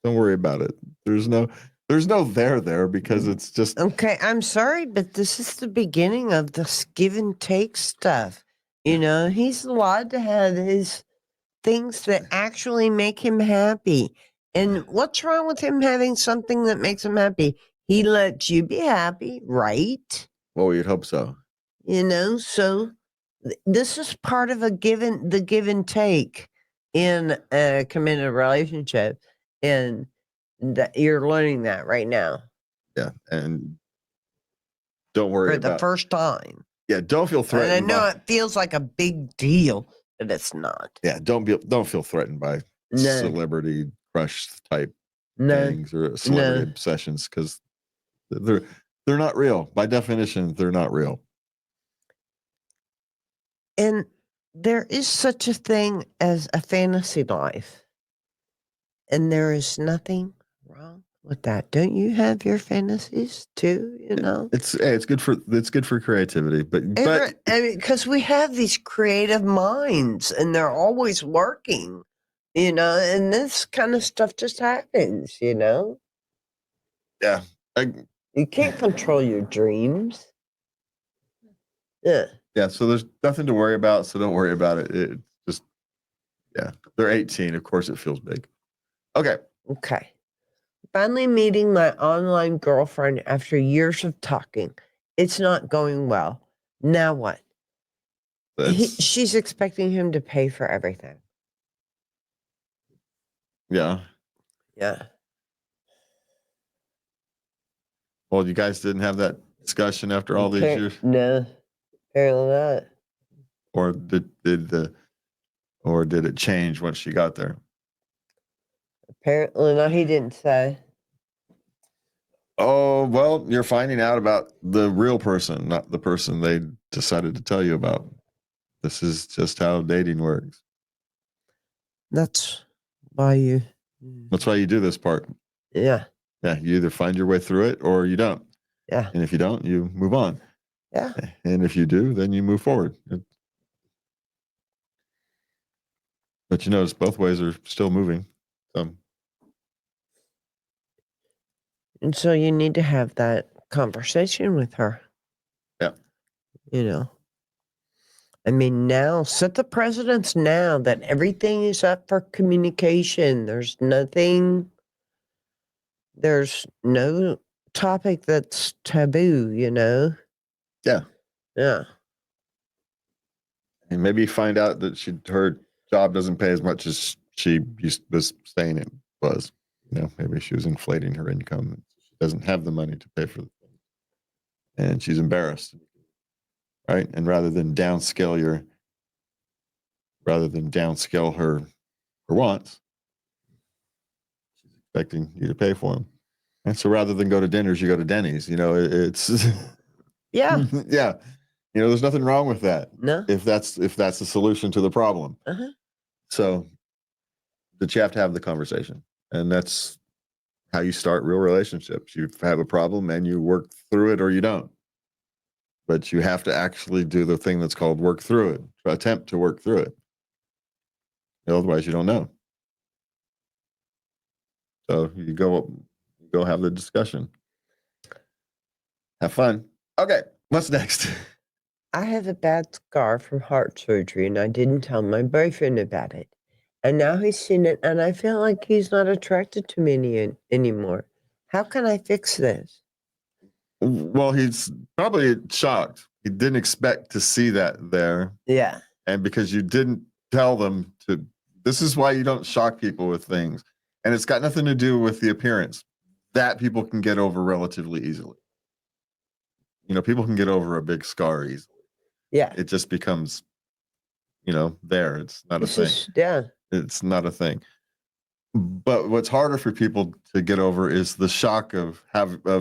Speaker 2: Don't worry about it. There's no there because it's just
Speaker 3: okay. I'm sorry, but this is the beginning of this give and take stuff. He's allowed to have his things that actually make him happy. And what's wrong with him having something that makes him happy? He lets you be happy, right?
Speaker 2: Well, you'd hope so.
Speaker 3: So this is part of the give and take in a committed relationship. And that you're learning that right now.
Speaker 2: Yeah. And don't worry
Speaker 3: for the first time.
Speaker 2: Yeah, don't feel threatened.
Speaker 3: And I know it feels like a big deal, but it's not.
Speaker 2: Yeah, don't feel threatened by celebrity crush type things or celebrity obsessions because they're not real. By definition, they're not real.
Speaker 3: And there is such a thing as a fantasy life, and there is nothing wrong with that. Don't you have your fantasies too? You know,
Speaker 2: It's good for creativity, but
Speaker 3: I mean, because we have these creative minds, and they're always working. You know, and this kind of stuff just happens. You know,
Speaker 2: yeah,
Speaker 3: you can't control your dreams. Yeah.
Speaker 2: yeah. So there's nothing to worry about. So don't worry about it. It just yeah, they're 18. Of course, it feels big. Okay.
Speaker 3: Okay. Finally meeting my online girlfriend after years of talking. It's not going well. Now what? She's expecting him to pay for everything.
Speaker 2: Yeah.
Speaker 3: Yeah.
Speaker 2: Well, you guys didn't have that discussion after all these years,
Speaker 3: No, apparently not.
Speaker 2: or did it change once she got there?
Speaker 3: Apparently not. He didn't say.
Speaker 2: Oh, well, you're finding out about the real person, not the person they decided to tell you about. This is just how dating works.
Speaker 3: That's why you.
Speaker 2: That's why you do this part.
Speaker 3: Yeah.
Speaker 2: Yeah, you either find your way through it or you don't.
Speaker 3: Yeah.
Speaker 2: And if you don't, you move on.
Speaker 3: Yeah.
Speaker 2: And if you do, then you move forward. But you notice both ways are still moving.
Speaker 3: And so you need to have that conversation with her.
Speaker 2: Yeah.
Speaker 3: You know. I mean, now set the precedence now that everything is up for communication. There's no topic that's taboo, you know?
Speaker 2: Yeah.
Speaker 3: Yeah.
Speaker 2: And maybe find out that her job doesn't pay as much as she was saying it was. You know, maybe she was inflating her income. She doesn't have the money to pay for the thing. And she's embarrassed. Right. And rather than downscale her wants, she's expecting you to pay for them. And so rather than go to dinners, you go to Denny's. You know, it's
Speaker 3: Yeah.
Speaker 2: yeah. You know, there's nothing wrong with that.
Speaker 3: No.
Speaker 2: If that's the solution to the problem.
Speaker 3: Uh-huh.
Speaker 2: So, but you have to have the conversation, and that's how you start real relationships. You have a problem and you work through it, or you don't. But you have to actually do the thing that's called work through it. Attempt to work through it. Otherwise, you don't know. So you go have the discussion. Have fun. Okay, what's next?
Speaker 3: I have a bad scar from heart surgery, and I didn't tell my boyfriend about it. And now he's seen it, and I feel like he's not attracted to me anymore. How can I fix this?
Speaker 2: Well, he's probably shocked. He didn't expect to see that there.
Speaker 3: Yeah.
Speaker 2: And because you didn't tell them to, this is why you don't shock people with things. And it's got nothing to do with the appearance. That people can get over relatively easily. You know, people can get over a big scar easily.
Speaker 3: Yeah.
Speaker 2: It just becomes, you know, there. It's not a thing.
Speaker 3: Yeah.
Speaker 2: It's not a thing. But what's harder for people to get over is the shock of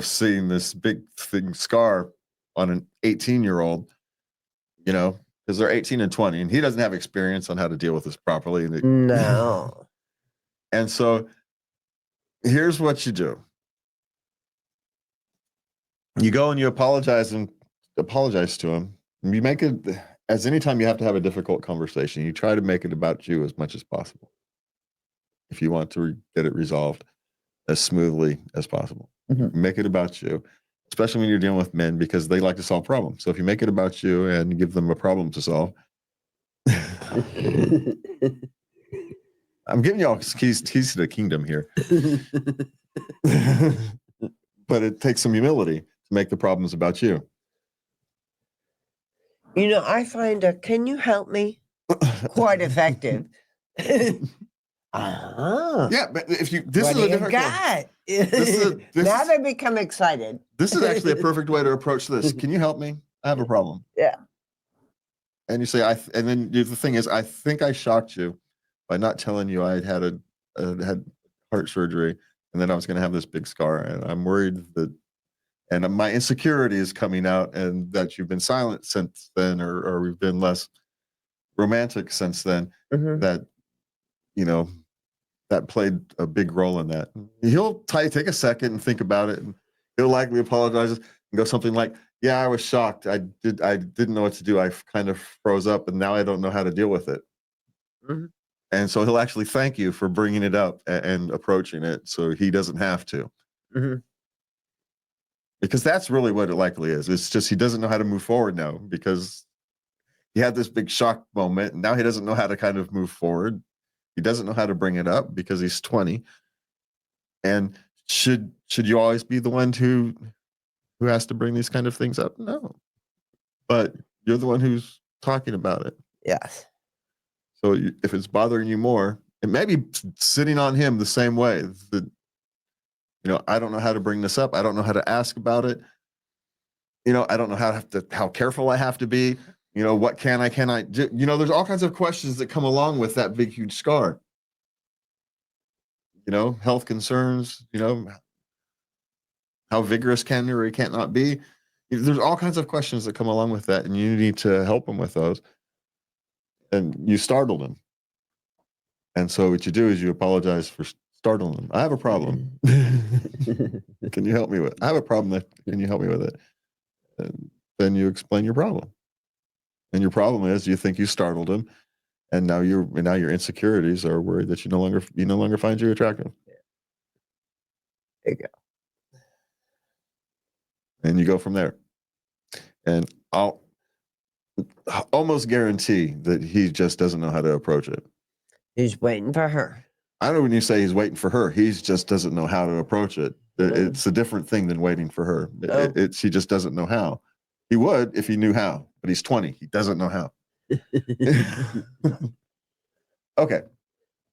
Speaker 2: seeing this big thing scar on an 18-year-old, you know, because they're 18 and 20, and he doesn't have experience on how to deal with this properly.
Speaker 3: No.
Speaker 2: And so here's what you do. You go and you apologize to him. You make it, as anytime you have to have a difficult conversation, you try to make it about you as much as possible. If you want to get it resolved as smoothly as possible, make it about you, especially when you're dealing with men, because they like to solve problems. So if you make it about you and give them a problem to solve, I'm giving y'all keys to the kingdom here. But it takes some humility to make the problems about you.
Speaker 3: You know, I find can you help me? Quite effective.
Speaker 2: Yeah, but if this
Speaker 3: what
Speaker 2: is a
Speaker 3: do you
Speaker 2: different
Speaker 3: got?
Speaker 2: now
Speaker 3: they become excited.
Speaker 2: This is actually a perfect way to approach this. Can you help me? I have a problem.
Speaker 3: Yeah.
Speaker 2: And you say, and then the thing is, I think I shocked you by not telling you I had had heart surgery, and then I was going to have this big scar, and I'm worried that, and my insecurity is coming out, and that you've been silent since then, or we've been less romantic sense then
Speaker 3: Mhm.
Speaker 2: that, you know, that played a big role in that. He'll take a second and think about it, and he'll likely apologize and go something like, "Yeah, I was shocked. I didn't know what to do. I kind of froze up, and now I don't know how to deal with it."
Speaker 3: Mhm.
Speaker 2: And so he'll actually thank you for bringing it up and approaching it, so he doesn't have to.
Speaker 3: Mhm.
Speaker 2: Because that's really what it likely is. It's just he doesn't know how to move forward now because he had this big shock moment, and now he doesn't know how to kind of move forward. He doesn't know how to bring it up because he's 20. And should you always be the one who has to bring these kind of things up? No. But you're the one who's talking about it.
Speaker 3: Yes.
Speaker 2: So if it's bothering you more, it may be sitting on him the same way. That, I don't know how to bring this up. I don't know how to ask about it. I don't know how careful I have to be. What can I do? There's all kinds of questions that come along with that big, huge scar. Health concerns, how vigorous can or can't not be. There's all kinds of questions that come along with that, and you need to help him with those. And you startled him. And so what you do is you apologize for startling him. I have a problem. Can you help me with it? I have a problem. Can you help me with it? And then you explain your problem. And your problem is you think you startled him, and now your insecurities are worried that you no longer find you attractive.
Speaker 3: There you go.
Speaker 2: And you go from there. And I'll almost guarantee that he just doesn't know how to approach it.
Speaker 3: He's waiting for her.
Speaker 2: I know when you say he's waiting for her, he just doesn't know how to approach it. It's a different thing than waiting for her. He just doesn't know how. He would if he knew how, but he's 20. He doesn't know how. Okay.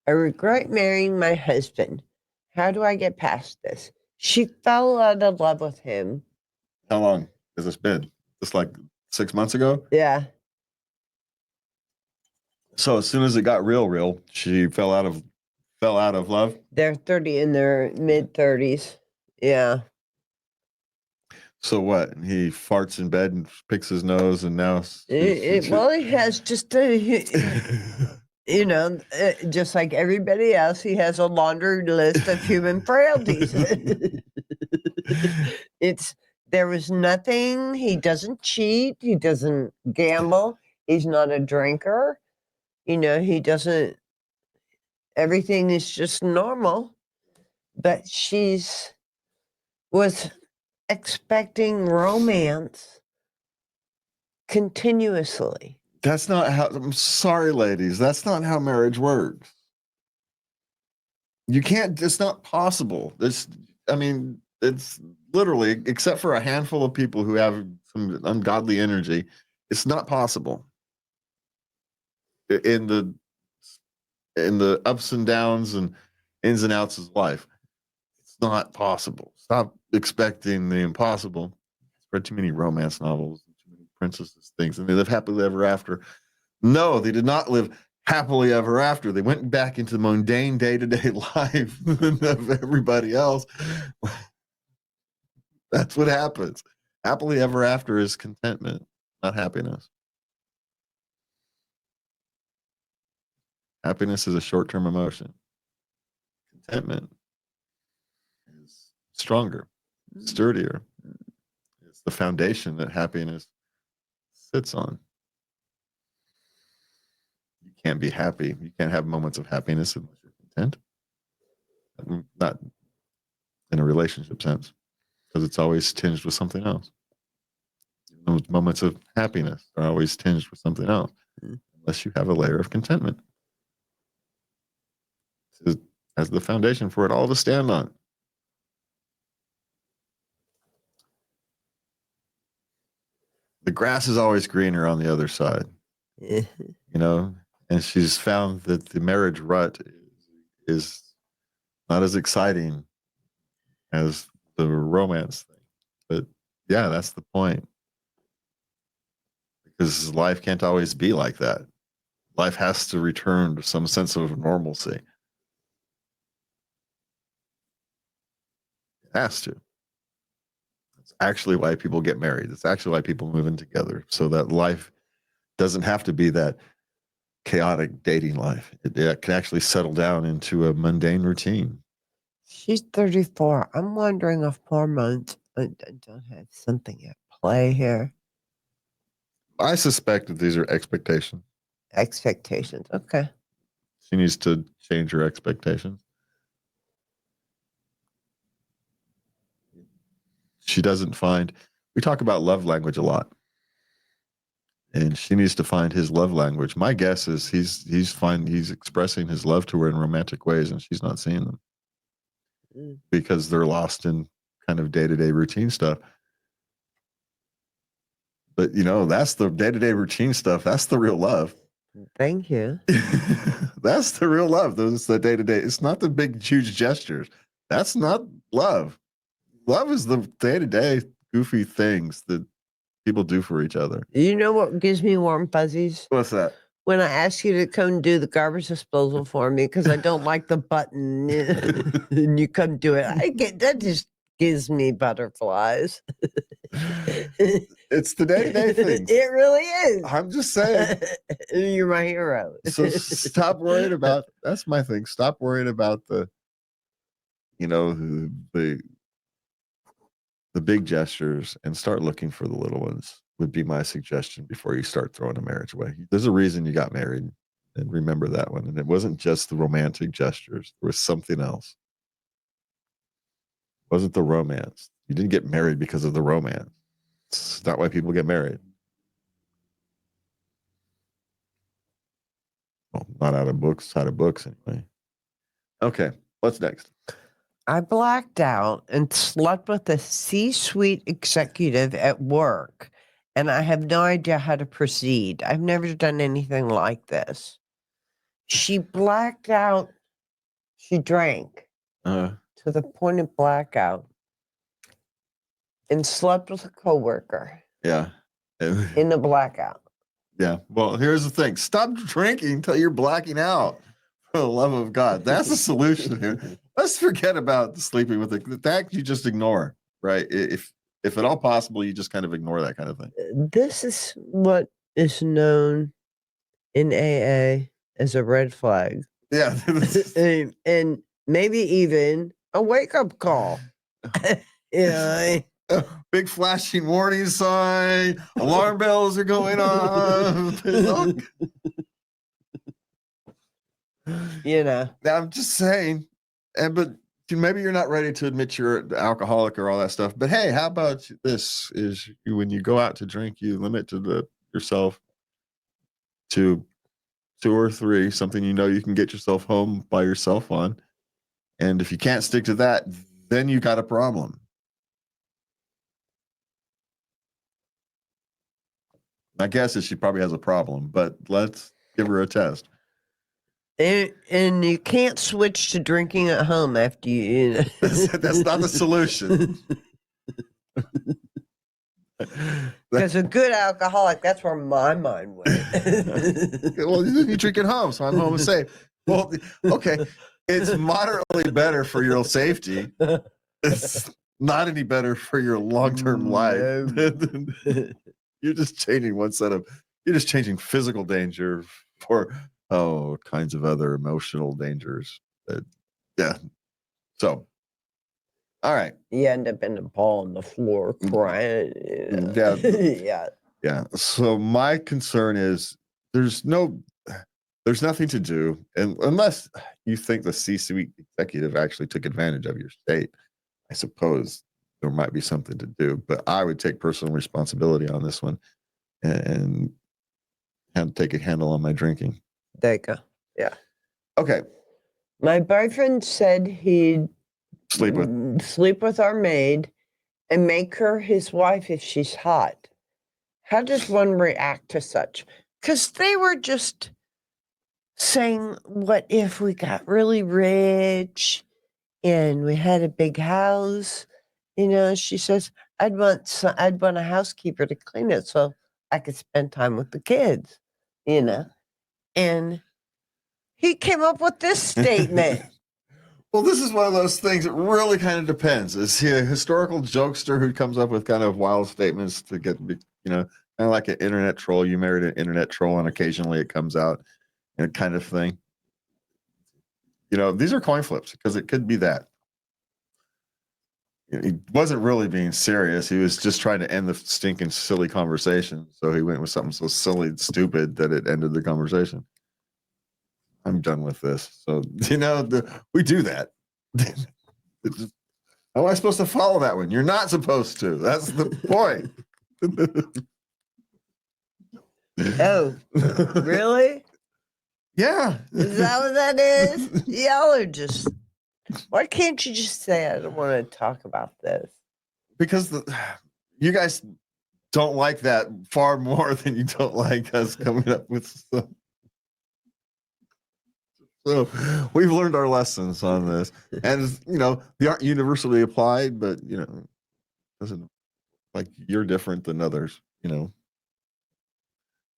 Speaker 3: I regret marrying my husband. How do I get past this? She fell out of love with him.
Speaker 2: How long has this been? Just like 6 months ago?
Speaker 3: Yeah.
Speaker 2: So as soon as it got real, she fell out of love.
Speaker 3: They're 30 in their mid-30s. Yeah.
Speaker 2: So what? He farts in bed and picks his nose, and now
Speaker 3: Well, he has just a, just like everybody else, he has a laundry list of human frailties. There was nothing. He doesn't cheat. He doesn't gamble. He's not a drinker. He doesn't. Everything is just normal. But was expecting romance continuously.
Speaker 2: That's not how. I'm sorry, ladies. That's not how marriage works. You can't. It's not possible. It's literally, except for a handful of people who have some ungodly energy, it's not possible. In the ups and downs and ins and outs of life, it's not possible. Stop expecting the impossible. I've read too many romance novels, too many princesses things, and they live happily ever after. No, they did not live happily ever after. They went back into the mundane day-to-day life of everybody else. That's what happens. Happily ever after is contentment, not happiness. Happiness is a short-term emotion. Contentment is stronger, sturdier. It's the foundation that happiness sits on. You can't be happy. You can't have moments of happiness unless you're content. Not in a relationship sense, because it's always tinged with something else. Those moments of happiness are always tinged with something else, unless you have a layer of contentment as the foundation for it all to stand on. The grass is always greener on the other side, and she's found that the marriage rut is not as exciting as the romance thing. But yeah, that's the point. Because life can't always be like that. Life has to return to some sense of normalcy. It has to. It's actually why people get married. It's actually why people move in together, so that life doesn't have to be that chaotic dating life. It can actually settle down into a mundane routine.
Speaker 3: She's 34. I'm wondering if hormones don't have something at play here.
Speaker 2: I suspect that these are expectations.
Speaker 3: Expectations. Okay.
Speaker 2: She needs to change her expectations. She doesn't find, we talk about love language a lot. And she needs to find his love language. My guess is he's expressing his love to her in romantic ways, and she's not seeing them because they're lost in kind of day-to-day routine stuff. But that's the day-to-day routine stuff. That's the real love.
Speaker 3: Thank you.
Speaker 2: That's the real love. Those the day-to-day. It's not the big, huge gestures. That's not love. Love is the day-to-day goofy things that people do for each other.
Speaker 3: You know what gives me warm fuzzies?
Speaker 2: What's that?
Speaker 3: When I ask you to come do the garbage disposal for me because I don't like the button and you come do it. That just gives me butterflies.
Speaker 2: It's the day-to-day things.
Speaker 3: It really is.
Speaker 2: I'm just saying.
Speaker 3: You're my hero.
Speaker 2: So stop worrying about, that's my thing. Stop worrying about the big gestures and start looking for the little ones would be my suggestion before you start throwing a marriage away. There's a reason you got married, and remember that one. And it wasn't just the romantic gestures. There was something else. It wasn't the romance. You didn't get married because of the romance. It's not why people get married. Well, not out of books anyway. Okay, what's next?
Speaker 3: I blacked out and slept with a C-suite executive at work, and I have no idea how to proceed. I've never done anything like this. She blacked out. She drank to the point of blackout and slept with a coworker.
Speaker 2: Yeah.
Speaker 3: In the blackout.
Speaker 2: Yeah. Well, here's the thing. Stop drinking until you're blacking out. For the love of God. That's the solution here. Let's forget about sleeping with it. That you just ignore, right? If at all possible, you just kind of ignore that kind of thing.
Speaker 3: This is what is known in AA as a red flag.
Speaker 2: Yeah.
Speaker 3: and maybe even a wake-up call.
Speaker 2: Big flashing warning sign. Alarm bells are going off. I'm just saying, but maybe you're not ready to admit you're an alcoholic or all that stuff. But hey, how about this? Is when you go out to drink, you limit yourself to 2 or 3, something you can get yourself home by yourself on. And if you can't stick to that, then you got a problem. My guess is she probably has a problem, but let's give her a test.
Speaker 3: And you can't switch to drinking at home after you.
Speaker 2: That's not the solution.
Speaker 3: Because a good alcoholic, that's where my mind went.
Speaker 2: Well, you drink at home, so I'm home safe. Well, okay, it's moderately better for your safety. It's not any better for your long-term life. You're just changing you're just changing physical danger for kinds of other emotional dangers. Yeah. So, all right.
Speaker 3: You end up in the ball on the floor crying.
Speaker 2: Yeah.
Speaker 3: Yeah.
Speaker 2: Yeah. So my concern is there's nothing to do, and unless you think the C-suite executive actually took advantage of your state, I suppose there might be something to do. But I would take personal responsibility on this one and take a handle on my drinking.
Speaker 3: There you go. Yeah.
Speaker 2: Okay.
Speaker 3: My boyfriend said he'd sleep with our maid and make her his wife if she's hot. How does one react to such? Because they were just saying, what if we got really rich and we had a big house? She says, I'd want a housekeeper to clean it so I could spend time with the kids, And he came up with this statement.
Speaker 2: Well, this is one of those things that really kind of depends. Is he a historical jokester who comes up with kind of wild statements to get, kind of like an internet troll? You married an internet troll and occasionally it comes out. and kind of thing. You know, these are coin flips because it could be that. He wasn't really being serious. He was just trying to end the stinking silly conversation. So he went with something so silly and stupid that it ended the conversation. I'm done with this. So, you know, we do that. How am I supposed to follow that one? You're not supposed to. That's the point.
Speaker 3: Oh, really?
Speaker 2: Yeah.
Speaker 3: Is that what that is? Y'all are just. Why can't you just say I don't want to talk about this?
Speaker 2: Because you guys don't like that far more than you don't like us coming up with stuff. So we've learned our lessons on this, and you know they aren't universally applied, but you know, doesn't like you're different than others, you know.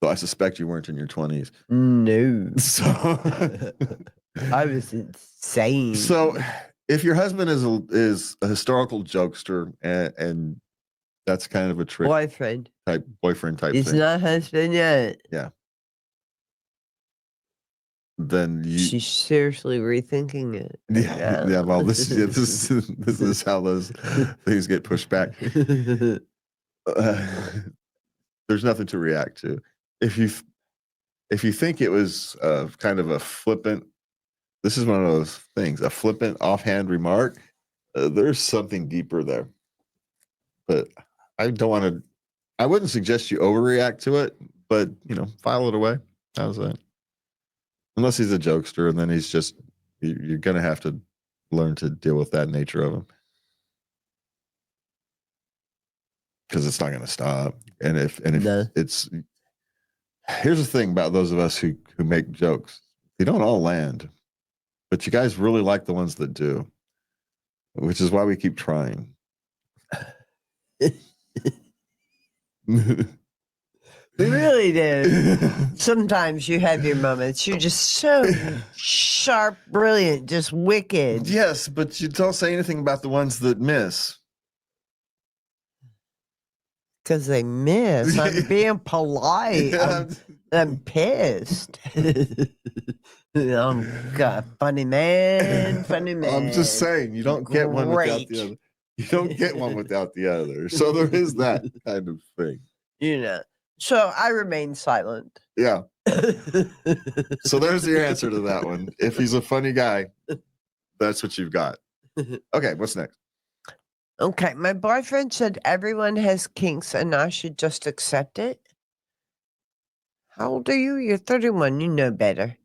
Speaker 2: So I suspect you weren't in your 20s.
Speaker 3: No.
Speaker 2: So
Speaker 3: I was insane.
Speaker 2: So if your husband is a historical jokester and that's kind of a trick
Speaker 3: boyfriend
Speaker 2: type
Speaker 3: He's
Speaker 2: thing.
Speaker 3: not husband yet.
Speaker 2: Yeah. Then
Speaker 3: she's seriously rethinking it.
Speaker 2: Yeah. Well, this is how those things get pushed back. There's nothing to react to. If you think it was kind of a flippant, this is one of those things, a flippant offhand remark. There's something deeper there. But I wouldn't suggest you overreact to it, but you know, file it away. How's that? Unless he's a jokester, and then he's just you're gonna have to learn to deal with that nature of him. Because it's not gonna stop. And if it's here's the thing about those of us who make jokes. They don't all land. But you guys really like the ones that do. Which is why we keep trying.
Speaker 3: We really do. Sometimes you have your moments. You're just so sharp, brilliant, just wicked.
Speaker 2: Yes, but you don't say anything about the ones that miss.
Speaker 3: Because they miss. I'm being polite.
Speaker 2: Yeah.
Speaker 3: I'm pissed. Funny man.
Speaker 2: I'm just saying, you don't get one without the other. You don't get one without the other. So there is that kind of thing.
Speaker 3: You know. So I remain silent.
Speaker 2: Yeah. So there's your answer to that one. If he's a funny guy, that's what you've got. Okay, what's next?
Speaker 3: Okay, my boyfriend said everyone has kinks and I should just accept it. How old are you? You're 31. You know better.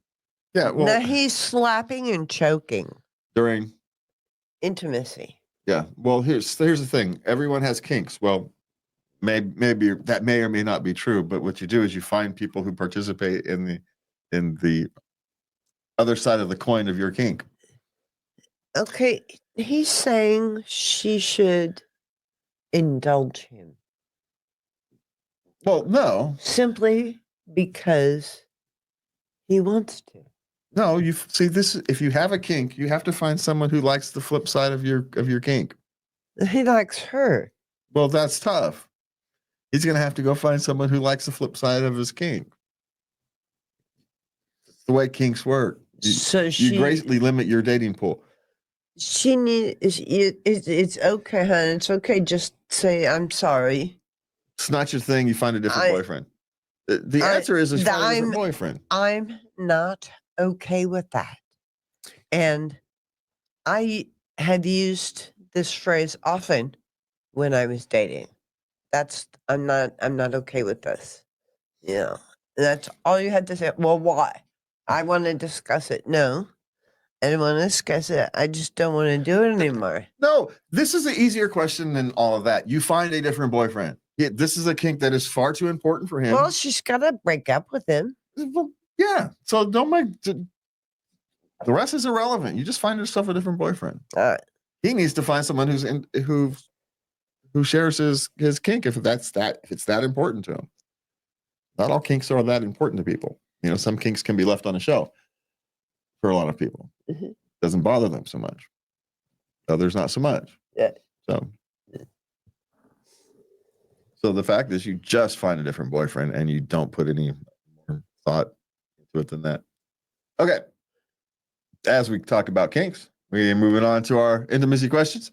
Speaker 2: Yeah, well.
Speaker 3: Now he's slapping and choking.
Speaker 2: During?
Speaker 3: Intimacy.
Speaker 2: Yeah, well, here's the thing. Everyone has kinks. Well, maybe that may or may not be true, but what you do is you find people who participate in the other side of the coin of your kink.
Speaker 3: Okay, he's saying she should indulge him.
Speaker 2: Well, no.
Speaker 3: Simply because he wants to.
Speaker 2: No, you see this. If you have a kink, you have to find someone who likes the flip side of your kink.
Speaker 3: He likes her.
Speaker 2: Well, that's tough. He's going to have to go find someone who likes the flip side of his kink. It's the way kinks work. You greatly limit your dating pool.
Speaker 3: She needs. It's okay, hon. It's okay. Just say I'm sorry.
Speaker 2: It's not your thing. You find a different boyfriend. The answer is find a different boyfriend.
Speaker 3: I'm not okay with that, and I have used this phrase often when I was dating. I'm not okay with this. Yeah, that's all you had to say. Well, why? I want to discuss it. No, I don't want to discuss it. I just don't want to do it anymore.
Speaker 2: No, this is an easier question than all of that. You find a different boyfriend. This is a kink that is far too important for him.
Speaker 3: Well, she's got to break up with him.
Speaker 2: Well, yeah. So don't make the rest is irrelevant. You just find yourself a different boyfriend. He needs to find someone who shares his kink if it's that important to him. Not all kinks are that important to people. You know, some kinks can be left on a shelf for a lot of people. Mm-hmm. Doesn't bother them so much. Others not so much.
Speaker 3: Yeah.
Speaker 2: So the fact is you just find a different boyfriend and you don't put any more thought into it than that. Okay. As we talk about kinks, we're moving on to our intimacy questions.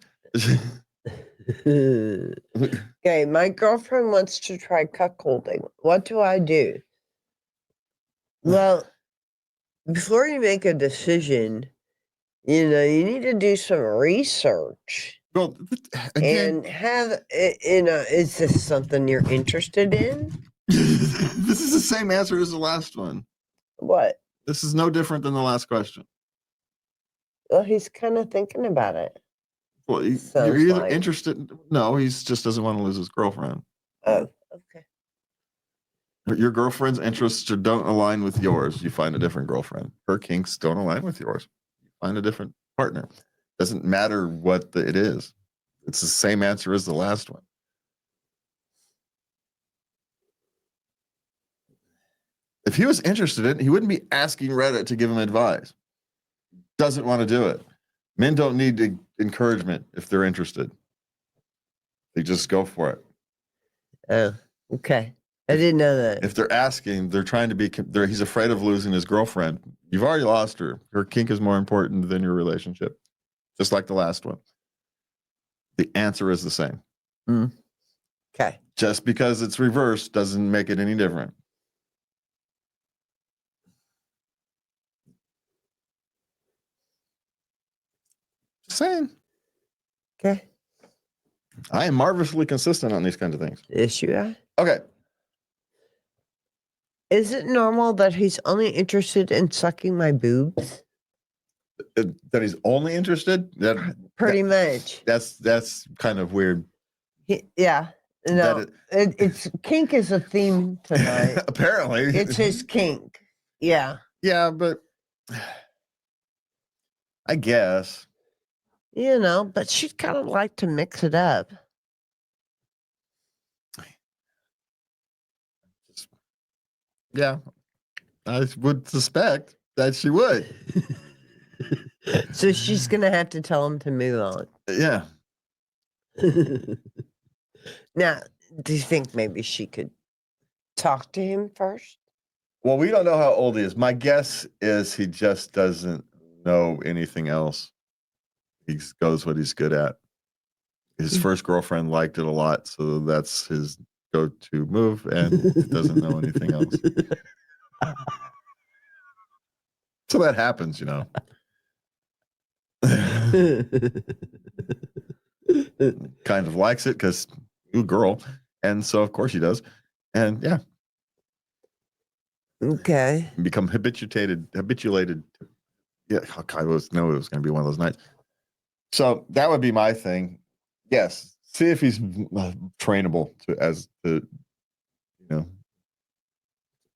Speaker 3: Okay, my girlfriend wants to try cuckolding. What do I do? Well, before you make a decision, you need to do some research
Speaker 2: Well, again,
Speaker 3: and have, is this something you're interested in?
Speaker 2: this is the same answer as the last one.
Speaker 3: What?
Speaker 2: This is no different than the last question.
Speaker 3: Well, he's kind of thinking about it.
Speaker 2: Well, you're
Speaker 3: Sounds
Speaker 2: either
Speaker 3: like.
Speaker 2: interested. No, he just doesn't want to lose his girlfriend.
Speaker 3: Oh, okay.
Speaker 2: Your girlfriend's interests don't align with yours. You find a different girlfriend. Her kinks don't align with yours. You find a different partner. Doesn't matter what it is. It's the same answer as the last one. If he was interested in it, he wouldn't be asking Reddit to give him advice. Doesn't want to do it. Men don't need encouragement if they're interested. They just go for it.
Speaker 3: Oh, okay. I didn't know that.
Speaker 2: If they're asking, they're trying to be, he's afraid of losing his girlfriend. You've already lost her. Her kink is more important than your relationship, just like the last one. The answer is the same.
Speaker 3: Okay.
Speaker 2: Just because it's reversed doesn't make it any different. Just saying.
Speaker 3: Okay.
Speaker 2: I am marvelously consistent on these kinds of things.
Speaker 3: Yes, you are.
Speaker 2: Okay.
Speaker 3: Is it normal that he's only interested in sucking my boobs?
Speaker 2: That he's only interested?
Speaker 3: Pretty much.
Speaker 2: That's kind of weird.
Speaker 3: Yeah. No, it's kink is a theme tonight.
Speaker 2: Apparently.
Speaker 3: It's his kink. Yeah.
Speaker 2: Yeah, but I guess.
Speaker 3: But she'd kind of like to mix it up.
Speaker 2: Yeah, I would suspect that she would.
Speaker 3: So she's going to have to tell him to move on.
Speaker 2: Yeah.
Speaker 3: Now, do you think maybe she could talk to him first?
Speaker 2: Well, we don't know how old he is. My guess is he just doesn't know anything else. He goes what he's good at. His first girlfriend liked it a lot, so that's his go-to move, and he doesn't know anything else. So that happens, Kind of likes it because new girl, and so of course he does, and yeah.
Speaker 3: Okay.
Speaker 2: Become habituated. Yeah, I was know it was going to be one of those nights. So that would be my thing. Yes, see if he's trainable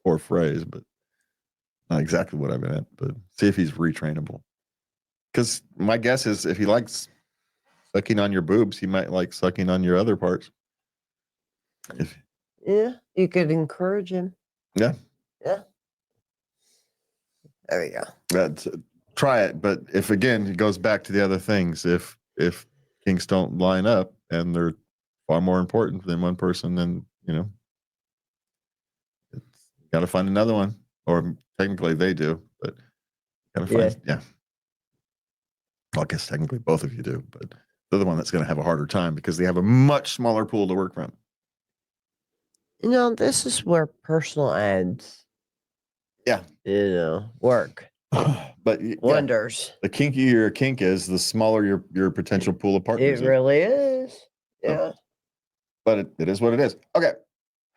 Speaker 2: poor phrase, but not exactly what I meant. But see if he's retrainable. Because my guess is if he likes sucking on your boobs, he might like sucking on your other parts.
Speaker 3: Yeah, you could encourage him.
Speaker 2: Yeah.
Speaker 3: Yeah. There we go.
Speaker 2: Try it, but if again it goes back to the other things, if kinks don't line up and they're far more important than one person, then it's got to find another one. Or technically they do, but got to find Well, I guess technically both of you do, but they're the one that's going to have a harder time because they have a much smaller pool to work from.
Speaker 3: This is where personal ads, work.
Speaker 2: But
Speaker 3: wonders.
Speaker 2: The kinkier your kink is, the smaller your potential pool of partners.
Speaker 3: It really is. Yeah.
Speaker 2: But it is what it is. Okay.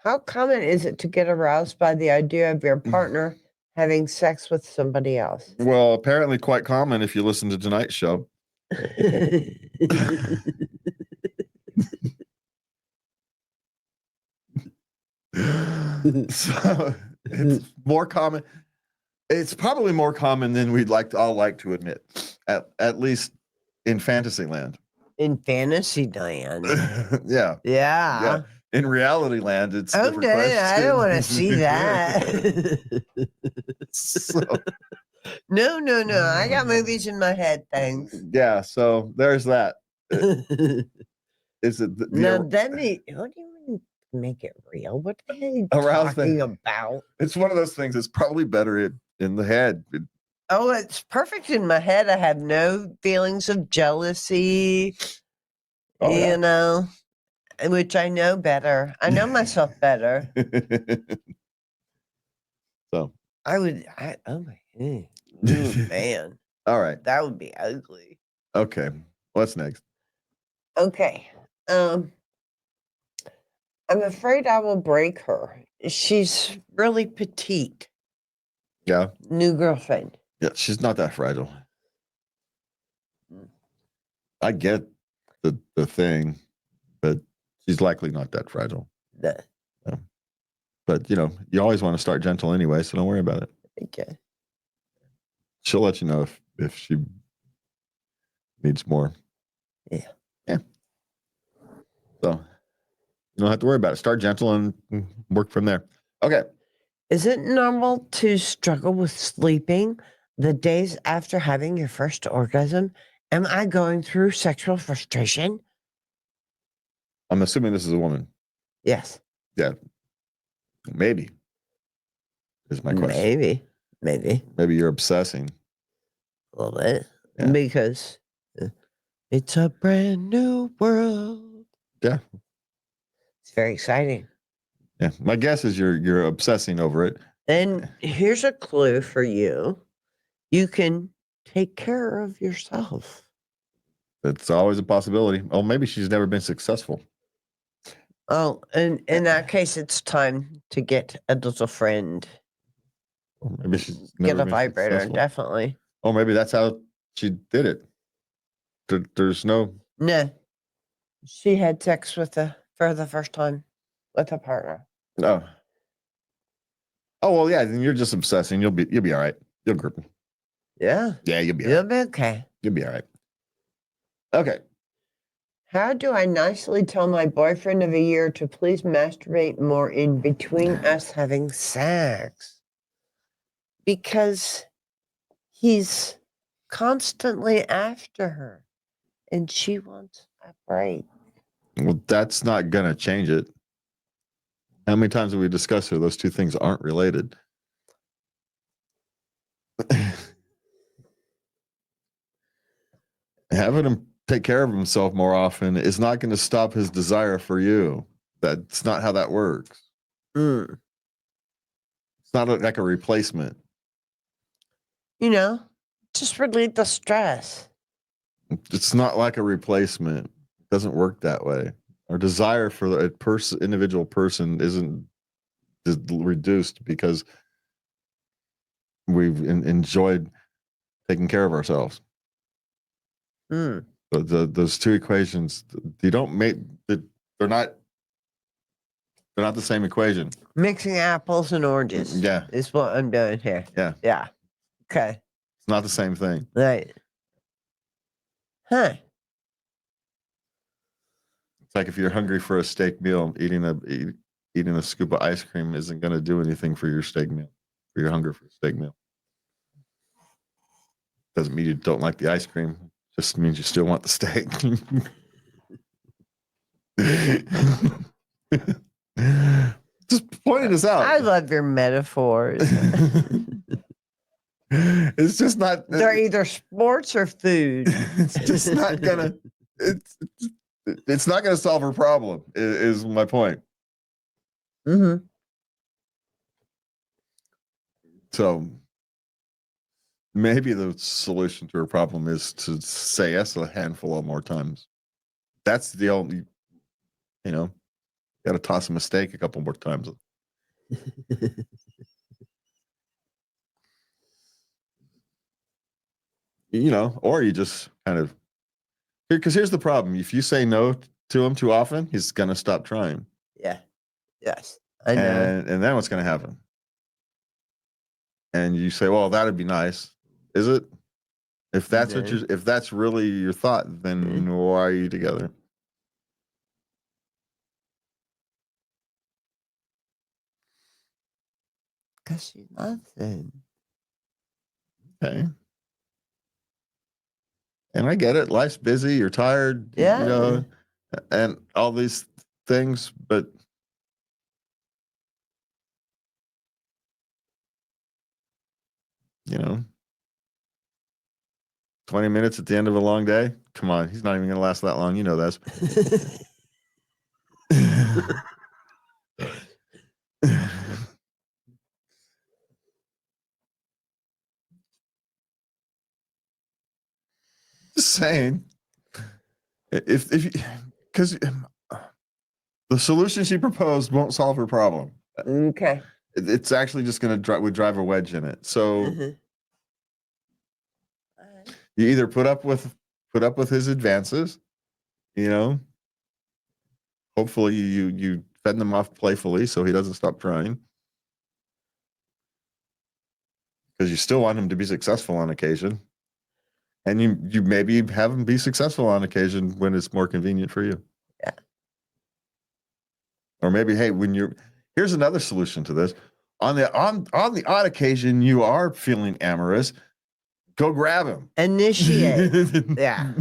Speaker 3: How common is it to get aroused by the idea of your partner having sex with somebody else?
Speaker 2: Well, apparently quite common if you listen to tonight's show. So it's more common. It's probably more common than we'd all like to admit, at least in fantasy land.
Speaker 3: In fantasy land.
Speaker 2: Yeah. In reality land, it's
Speaker 3: I don't want to see that. No. I got movies in my head. Thanks.
Speaker 2: Yeah. So there's that. Is it
Speaker 3: now? What do you mean? Make it real? What the hell are you talking about?
Speaker 2: It's one of those things. It's probably better in the head.
Speaker 3: Oh, it's perfect in my head. I have no feelings of jealousy,
Speaker 2: Oh,
Speaker 3: you know, which I know better. I know myself better.
Speaker 2: So,
Speaker 3: Oh my, ooh, man,
Speaker 2: all right.
Speaker 3: that would be ugly.
Speaker 2: Okay. What's next?
Speaker 3: Okay. I'm afraid I will break her. She's really petite.
Speaker 2: Yeah.
Speaker 3: New girlfriend.
Speaker 2: Yeah. She's not that fragile.
Speaker 3: Mm.
Speaker 2: I get the thing, but she's likely not that fragile.
Speaker 3: The,
Speaker 2: Yeah. But you always want to start gentle anyway, so don't worry about it.
Speaker 3: okay.
Speaker 2: She'll let you know if she needs more.
Speaker 3: Yeah.
Speaker 2: Yeah. So you don't have to worry about it. Start gentle and work from there. Okay.
Speaker 3: Is it normal to struggle with sleeping the days after having your first orgasm? Am I going through sexual frustration?
Speaker 2: I'm assuming this is a woman.
Speaker 3: Yes.
Speaker 2: Yeah. Maybe is my question.
Speaker 3: Maybe
Speaker 2: Maybe you're obsessing.
Speaker 3: a little bit.
Speaker 2: Yeah.
Speaker 3: Because it's a brand new world.
Speaker 2: Yeah.
Speaker 3: It's very exciting.
Speaker 2: Yeah. My guess is you're obsessing over it.
Speaker 3: And here's a clue for you. You can take care of yourself.
Speaker 2: It's always a possibility. Oh, maybe she's never been successful.
Speaker 3: Oh, and in that case, it's time to get a little friend.
Speaker 2: Or maybe she's
Speaker 3: Get
Speaker 2: never
Speaker 3: a
Speaker 2: been
Speaker 3: vibrator,
Speaker 2: successful.
Speaker 3: definitely.
Speaker 2: Oh, maybe that's how she did it. There's no.
Speaker 3: No, she had sex for the first time with a partner.
Speaker 2: No. Oh well, yeah. Then you're just obsessing. You'll be all right. You'll grip.
Speaker 3: Yeah,
Speaker 2: Yeah, you'll be all
Speaker 3: you'll
Speaker 2: right.
Speaker 3: be okay.
Speaker 2: You'll be all right. Okay.
Speaker 3: How do I nicely tell my boyfriend of a year to please masturbate more in between us having sex? Because he's constantly after her and she wants a break.
Speaker 2: Well, that's not gonna change it. How many times have we discussed here? Those two things aren't related. Having him take care of himself more often is not going to stop his desire for you. That's not how that works.
Speaker 3: Mm.
Speaker 2: It's not like a replacement.
Speaker 3: Just relieve the stress.
Speaker 2: It's not like a replacement. It doesn't work that way. Our desire for a individual person isn't reduced because we've enjoyed taking care of ourselves.
Speaker 3: Mm.
Speaker 2: But those two equations, you don't make. They're not the same equation.
Speaker 3: Mixing apples and oranges.
Speaker 2: Yeah.
Speaker 3: Is what I'm doing here.
Speaker 2: Yeah.
Speaker 3: Yeah. Okay.
Speaker 2: It's not the same thing.
Speaker 3: Right. Huh.
Speaker 2: It's like if you're hungry for a steak meal, eating a scoop of ice cream isn't going to do anything for your steak meal. For your hunger for a steak meal, doesn't mean you don't like the ice cream. Just means you still want the steak. Just pointing this out.
Speaker 3: I love your metaphors.
Speaker 2: It's just not.
Speaker 3: They're either sports or food.
Speaker 2: It's just not gonna. It's not gonna solve her problem. Is my point.
Speaker 3: Mm-hmm.
Speaker 2: So maybe the solution to her problem is to say yes a handful of more times. That's the only. Got to toss a mistake a couple more times. Or you just kind of because here's the problem: if you say no to him too often, he's gonna stop trying.
Speaker 3: Yeah. Yes. I know.
Speaker 2: And then what's gonna happen? And you say, "Well, that'd be nice." Is it? If that's if that's really your thought, then why are you together?
Speaker 3: Because she loves him.
Speaker 2: Okay. And I get it. Life's busy. You're tired.
Speaker 3: Yeah.
Speaker 2: And all these things, but 20 minutes at the end of a long day? Come on, he's not even going to last that long. You know this. Just saying. If because the solution she proposed won't solve her problem.
Speaker 3: Okay.
Speaker 2: It's actually just going to drive a wedge in it. So you either put up with his advances, you know. Hopefully you fend them off playfully so he doesn't stop trying. Because you still want him to be successful on occasion. And you maybe have him be successful on occasion when it's more convenient for you.
Speaker 3: Yeah.
Speaker 2: Or maybe, hey, here's another solution to this. On the odd occasion you are feeling amorous, go grab him.
Speaker 3: Initiate. Yeah.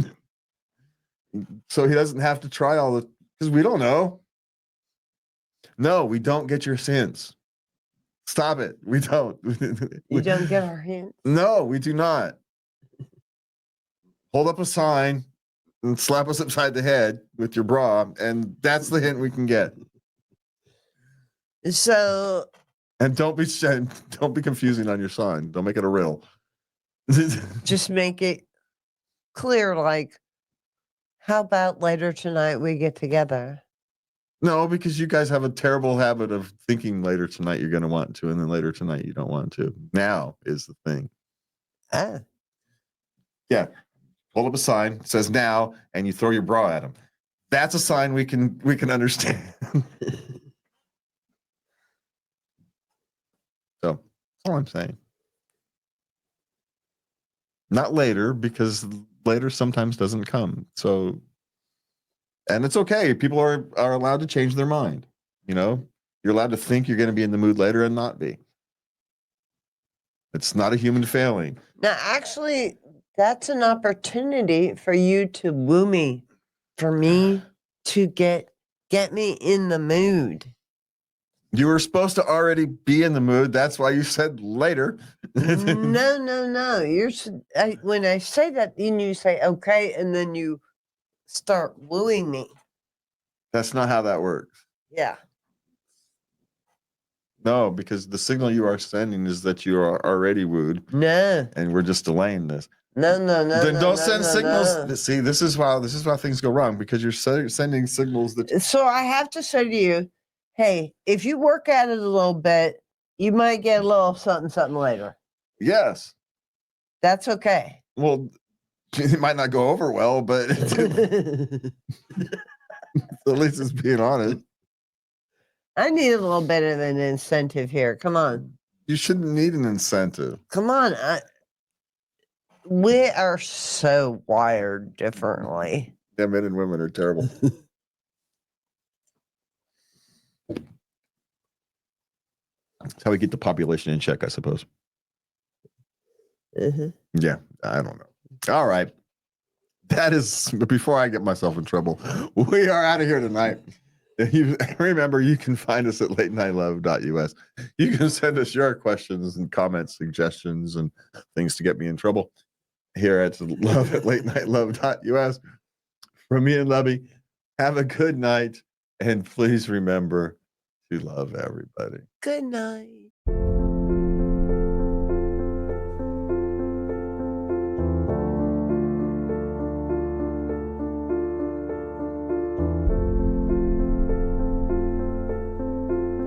Speaker 2: So he doesn't have to try all the, because we don't know. No, we don't get your sins. Stop it. We don't.
Speaker 3: You don't get our hint?
Speaker 2: No, we do not. Hold up a sign and slap us upside the head with your bra, and that's the hint we can get.
Speaker 3: So,
Speaker 2: and don't be confusing on your sign. Don't make it a riddle.
Speaker 3: Just make it clear, like, how about later tonight we get together?
Speaker 2: No, because you guys have a terrible habit of thinking later tonight you're going to want to, and then later tonight you don't want to. Now is the thing.
Speaker 3: Ah.
Speaker 2: Yeah. Hold up a sign, it says now, and you throw your bra at him. That's a sign we can understand. So that's all I'm saying. Not later, because later sometimes doesn't come. So, and it's okay. People are allowed to change their mind. You know, you're allowed to think you're going to be in the mood later and not be. It's not a human failing.
Speaker 3: Now, actually, that's an opportunity for you to woo me, for me to get me in the mood.
Speaker 2: You were supposed to already be in the mood. That's why you said later.
Speaker 3: No. When I say that, then you say okay, and then you start wooing me.
Speaker 2: That's not how that works.
Speaker 3: Yeah.
Speaker 2: No, because the signal you are sending is that you are already wooed.
Speaker 3: No.
Speaker 2: And we're just delaying this.
Speaker 3: No.
Speaker 2: Then don't send signals. No. See, this is why things go wrong, because you're sending signals that.
Speaker 3: So I have to say to you, hey, if you work at it a little bit, you might get a little something later.
Speaker 2: Yes.
Speaker 3: That's okay.
Speaker 2: Well, it might not go over well, but at least it's being honest.
Speaker 3: I need a little bit of an incentive here. Come on.
Speaker 2: You shouldn't need an incentive.
Speaker 3: Come on. We are so wired differently.
Speaker 2: Yeah, men and women are terrible. That's how we get the population in check, I suppose. Yeah, I don't know. All right. That is, before I get myself in trouble, we are out of here tonight. Remember, you can find us at latenightLove.us. You can send us your questions and comments, suggestions, and things to get me in trouble here at love@latenightLove.us. From me and Lubby, have a good night, and please remember to love everybody.
Speaker 3: Good night.